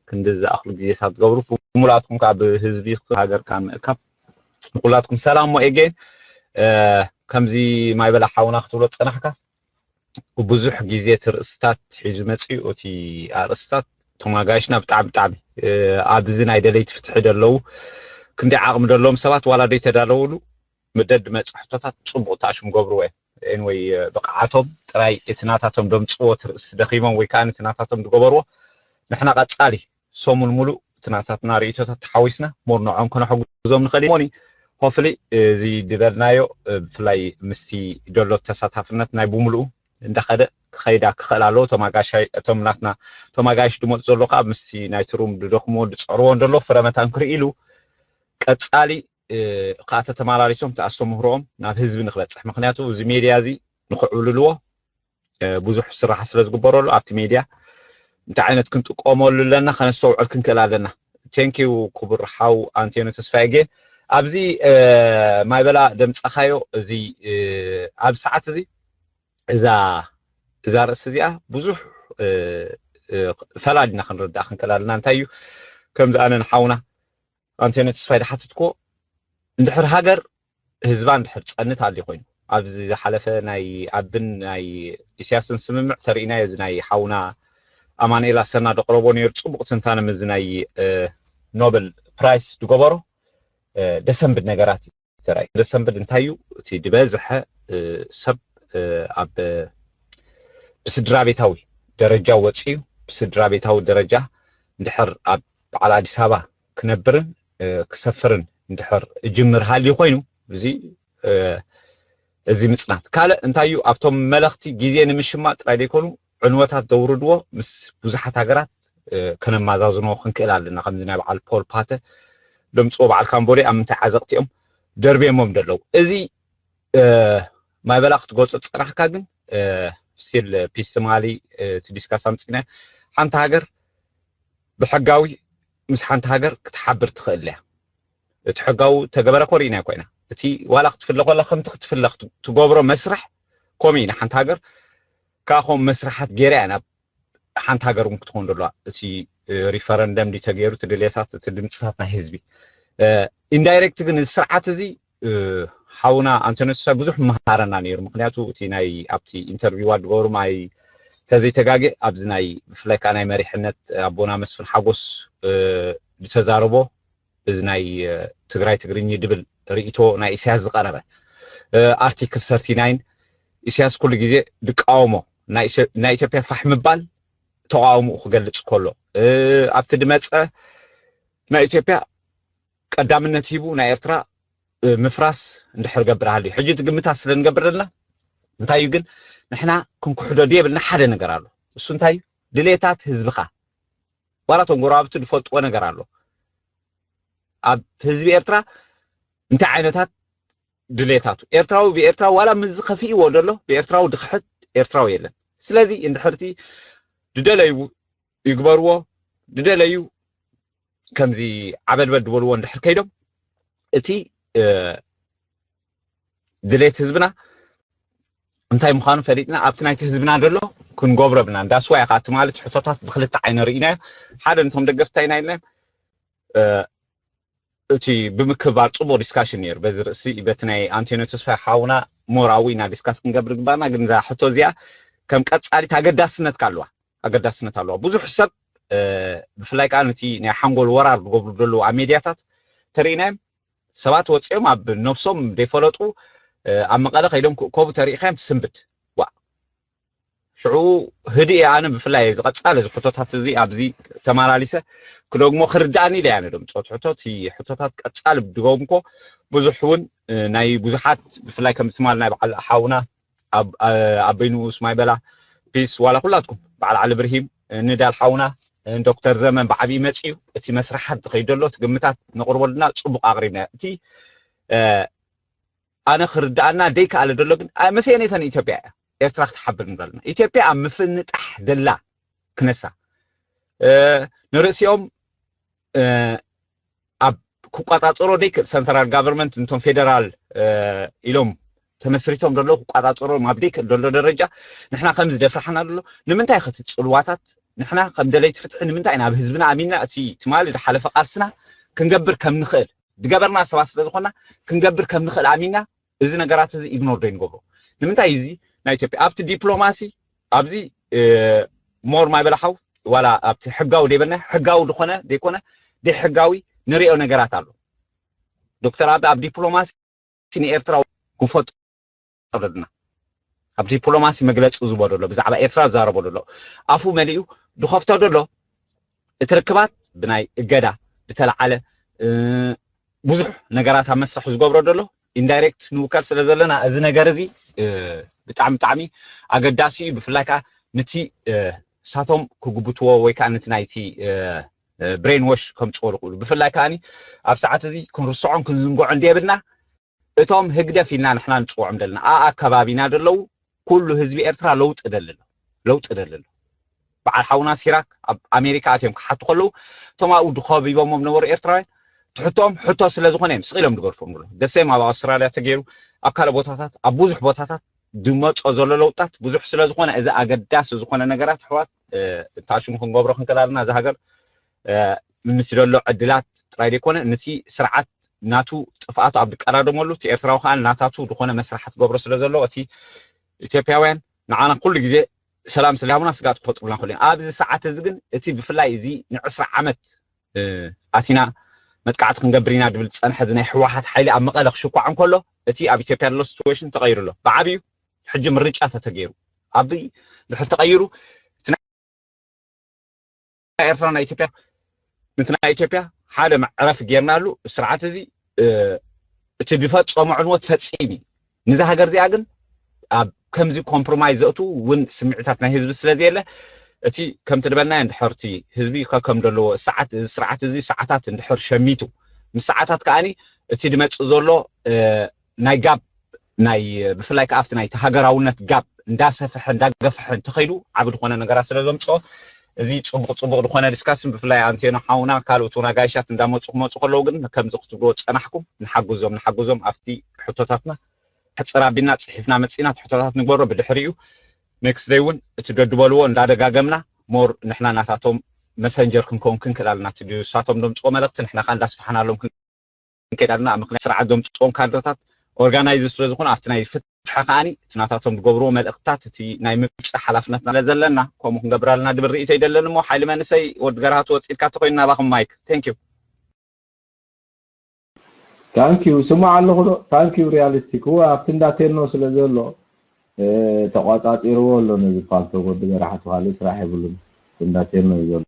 [SPEAKER 10] كندز اخلو غزي سات غبرو مولاتكم كاب حزبي هاجر كام كاب نقولاتكم سلام وايجين كمزي ما يبلا حاونا خطولو صنحكا وبزح جزية رئستات حجمتي وتي رئستات تماجاشنا بتعب عبزنا يدلي تفتح دلو كندي عقم دلهم سبات ولا دي تدلولو مدد مصحفتات صبغ تاشم قبروه انوي بقعاتهم تراي اتناتاتهم دم صوت رئس دخيمهم وي كان اتناتاتهم دغبروه نحنا قصالي سومون مولو اتناتاتنا رئيسات تحويسنا مورنعهم كنا حجزهم نخليموني هوفلي زي دبلنايو فلاي مستي دولو تساتافنت ناي بوملو እንደኸደ خيدا ክኸላሎ ተማጋሻይ እቶምናትና ተማጋሽ ድሞ ዘሎ ካብ ምስቲ ናይትሩም ድደኽሞ ድጽርዎ እንደሎ ፍረመታን ክርኢሉ ቀጻሊ ቃተ ተማላሊሶም ተኣስተምህሮም ናብ ህዝቢ ንኽበጽሕ ምክንያቱ እዚ ሜድያ እዚ ንኽዕብልልዎ ብዙሕ ስራሕ ስለ ዝግበረሉ ኣብቲ ሜድያ እንታይ ዓይነት ክንጥቀመሉ ለና ከነስተውዕል ክንክእል ኣለና ቴንኪዩ ክቡር ሓው አንቴኖ ተስፋዬ ኣብዚ ማይበላ ደምጻኻዮ እዚ ኣብ ሰዓት እዚ إذا رأسيا بزح فلادنا خنرد أخن كلالنا نتايو كم زأنا نحاونا أنتي نتسفايد حتتكو ندحر هاجر هزبان دحر تسألنت على اللي خوين أبز حلفة ناي أبن ناي سياسة سممع ترينا يزناي حاونا أمان إلى سنة دقربون يرتصبق سنتانا مزناي نوبل برايس دقبرو دسمبر نجاراتي تراي دسمبر نتايو تي دبازحة سب أب بسدرا بيتاوي درجة وصيو بسدرا بيتاوي درجة ندحر أب على أديس أبابا كنبرن كسفرن ندحر جمر هالي خوينو زي مصنات كاله انتايو أبتم ملختي جزيان مشمات رايدي يكونوا عنواتات دوردوا مس بزحات هاجرات كنا مازازنو خنكلا لنا خمزنا على البول باته لم تصوب على الكامبوري أم تعزقتيهم دربي مم دلو زي ما بلغت قلت صراحة كاجن سيل بيستمالي تديسكاسان سنة حنت هاجر بحقاوي مسحانت هاجر كتحبر تخليها تحقاو تجبر كورينا كوينا تي ولا تفلق ولا خم تفلق تجبره مسرح كومينا حنت هاجر كاخم مسرحات جيري أنا حنت هاجر ممكن تكون دلوا تي ريفرندم دي تغيروا تدليسات تدمساتنا حزبي إندايركت جن السرعات زي حاونا أنتونس بزح مهارنا نير مقنعتو تيناي أبتي انترفيوات غور ماي تزي تجاجي أبزناي فلك أنا مريحنت أبونا مسفن حقوس بتزاربو بزناي تجراي تجريني دبل ريتو ناي إسياز قربة أرتيكل 39 إسياز كل جزء دقاومه ناي تبي فهم بال تقاومه خجلت كله أبتدمت ناي تبي قدام النتيبو ناي إرترا مفراس ندحر قبرها لي حجة قمتها سلن قبرنا انتايو جن نحنا كن كحدودية بلنا حدا نقرالو السو انتايو دليتات هزبخا وراتو مقرابتو دفولت ونقرالو اب هزبي إرترا انتا عينتات دليتاتو إرتراو بإرتراو ولا مزخفي ودلو بإرتراو دخحت إرتراو يلن سلازي اندحرتي ددليو يقبروا ددليو كمزي عبد بدولو اندحر كيدو اتي دليت هزبنا انتاي مخانو فريقنا ابتنايت هزبنا دلو كن قبربنا انداس واي قات مالت حطوطات بخلت عين رئينا حدا انتم دقفتاينا يلن اتي بمكبار صبو ديسكاشن نير بزر سي بتناي انتينو تسفا حاونا موراوينا ديسكاس نقبر قبانا قنزا حطو زيا كم قصالي تاقداسنت كالوا اقداسنت الوا بزو حساب بفلاي كانتي ناي حنقول ورار بقبر دلو عميدياتات ترينا سبات وصيوم اب نفسهم ديفلطو ام مقاله خيدم كوب تاريخهم تسنبت وا شعو هدي انا بفلاي زقصال زحطوتات زي ابزي تماراليسه كدغمو خرداني لي انا دم صوتحطوتي حطوتات قصال بدغومكو بزحون ناي بزحات بفلاي كم سمال ناي بقال حاونا ابينو اسماي بلا بيس ولا كلاتكم بعل علي ابراهيم ندال حاونا دكتور زمان بعبي مصيو اتي مسرحات خيدلو تقمتات نقربلنا صبق اقرينا اتي انا خردانا ديك على دلو مسينيتن ايثيوبيا ኤርትራ ክትሓብር ንብለና ኢትዮጵያ ኣብ ምፍንጣሕ ደላ ክነሳ ንርእሲኦም ኣብ ክቋጣጽሮ ደይክ ሰንትራል ጋቨርንመንት እንቶም ፌደራል ኢሎም ተመስሪቶም ደሎ ክቋጣጽሮ ማብ ደይክ ደሎ ደረጃ ንሕና ከምዝ ደፍራሕና ደሎ ንምንታይ ክትጽልዋታት ንሕና ከም ደለይቲ ፍትሒ ንምንታይ ናብ ህዝብና ኣሚንና እቲ ትማል ድሓለፈ ቃልስና ክንገብር ከም ንኽእል ድገበርና ሰባት ስለ ዝኾና ክንገብር ከም ንኽእል ኣሚንና እዚ ነገራት እዚ ኢግኖር ደይንገብሮ ንምንታይ እዚ ናይ ኢትዮጵያ ኣብቲ ዲፕሎማሲ ኣብዚ ሞር ማይበላሓው ዋላ ኣብቲ ሕጋዊ ደይበልና ሕጋዊ ድኾነ ደይኮነ ደይ ሕጋዊ ንሪኦ ነገራት ኣሎ ዶክተር ኣብ ዲፕሎማሲ ንኤርትራ ክፈጥ ኣለና ኣብ ዲፕሎማሲ መግለፂ ዝቦ ደሎ ብዛዕባ ኤርትራ ዛረቦ ደሎ ኣፉ መሊኡ ድኸፍቶ ደሎ እቲ ርክባት ብናይ እገዳ ዝተለዓለ ብዙሕ ነገራት ኣብ መስርሕ ዝገብሮ ደሎ ኢንዳይሬክት ንውከል ስለ ዘለና እዚ ነገር እዚ ብጣዕሚ ኣገዳሲ እዩ ብፍላይ ከዓ ነቲ ሳቶም ክግብትዎ ወይ ከዓ ነቲ ናይቲ ብሬን ዎሽ ከምፅዎ ይኽእሉ ብፍላይ ከዓኒ ኣብ ሰዓት እዚ ክንርስዖን ክንዝንግዖ እንደየብልና እቶም ህግደፍ ኢልና ንሕና ንፅውዖም ደለና ኣከባቢና ደለው ኩሉ ህዝቢ ኤርትራ ለውጥ ደለሎ በዓል ሓውና ሲራክ ኣብ ኣሜሪካ ኣትዮም ክሓቱ ከለዉ እቶም ኣብኡ ድኸቢቦሞም ነበሩ ኤርትራውያን ትሕቶም ሕቶ ስለ ዝኾነ እዮም ስቒሎም ድገርፎም ብሎ ደሰም ኣብ ኣውስትራልያ ተገይሩ ኣብ ካልእ ቦታታት ኣብ ብዙሕ ቦታታት ድመፆ ዘሎ ለውጣት ብዙሕ ስለ ዝኾነ እዚ ኣገዳሲ ዝኾነ ነገራት ኣሕዋት ታሽሙ ክንገብሮ ክንከላልና እዚ ሃገር ነቲ ደሎ ዕድላት ጥራይ ደይኮነ ነቲ ስርዓት ናቱ ጥፍኣቱ ኣብ ድቀራደመሉ እቲ ኤርትራዊ ከዓ ናታቱ ዝኾነ መስራሓት ገብሮ ስለ ዘሎ እቲ ኢትዮጵያውያን ንዓና ኩሉ ግዜ ሰላም ስለሃቡና ስጋት ክፈጥሩልና ክእሉ ኣብዚ ሰዓት እዚ ግን እቲ ብፍላይ እዚ ን20 ዓመት ኣቲና መጥቃዕቲ ክንገብር ኢና ድብል ዝፀንሐ እዚ ናይ ሕወሓት ሓይሊ ኣብ መቐለ ክሽኳዕ እንከሎ እቲ ኣብ ኢትዮጵያ ዘሎ ሲትዌሽን ተቐይሩ ኣሎ ብዓብዩ ሕጂ ምርጫ ተገይሩ ኣብ ድሕር ተቐይሩ ኤርትራ ናይ ኢትዮጵያ ነቲ ናይ ኢትዮጵያ ሓደ መዕረፊ ጌርናሉ ስርዓት እዚ እቲ ድፈፀሞ ዕንወት ፈፂም እዩ ንዛ ሃገር እዚኣ ግን ኣብ ከምዚ ኮምፕሮማይዝ ዘእቱ እውን ስምዒታት ናይ ህዝቢ ስለዘየለ እቲ ከምቲ ድበልና እንድሕርቲ ህዝቢ ከም ዘለዎ ስርዓት እዚ ሰዓታት እንድሕር ሸሚቱ ምስ ሰዓታት ከዓኒ እቲ ድመፅእ ዘሎ ናይ ጋብ ናይ ብፍላይ ከዓ ኣብቲ ናይ ሃገራውነት ጋብ እንዳሰፍሐ እንዳገፍሐ እንተኸይዱ ዓብ ዝኾነ ነገራት ስለ ዘምፅኦ እዚ ጽቡቕ ዝኾነ ዲስካስን ብፍላይ አንቴና ሓውና ካልኦቱና ጋይሻት እንዳመፁ ከለዉ ግን ከምዚ ክትብልዎ ፀናሕኩም ንሓግዞም ኣብቲ ሕቶታትና ሕፅራቢና ፅሒፍና መፂና ሕቶታት ንግበሮ ብድሕሪኡ ኔክስት ዴይ እውን እቲ ደድበልዎ እንዳደጋገምና ሞር ንሕና ናታቶም መሰንጀር ክንከውን ክንክዳልና ትድሳቶም ደምፅኦ መልእክቲ ንሕና ካ እንዳስፋሕናሎም ክንከዳልና ምክንያት ስርዓት ደምፅኦም ካድረታት ኦርጋናይዝ ስለ ዝኾነ ኣብቲ ናይ ፍትሓ ከዓኒ እቲ ናታቶም ዝገብርዎ መልእክትታት እቲ ናይ ምብፃሕ ሓላፍነትና ዘለና ከምኡ ክንገብራልና ድብል ርእቶ ይደለን እሞ ሓይሊ መንሰይ ወዲ ገራህቲ ወፂልካ ተኮይንና ባኹም ማይክ ቴንክ ዩ
[SPEAKER 1] ስሙዕ ኣለኹ ዶ ታንክ ዩ ሪያሊስቲክ هو ኣብቲ እንዳቴኖ ስለ ዘሎ ተቋፃፂርዎ ኣሎ ነዚ ፓልቶ ወዲ ገራህቲ ካልእ ስራሕ ይብሉን እንዳቴኖ እዩ ዘሎ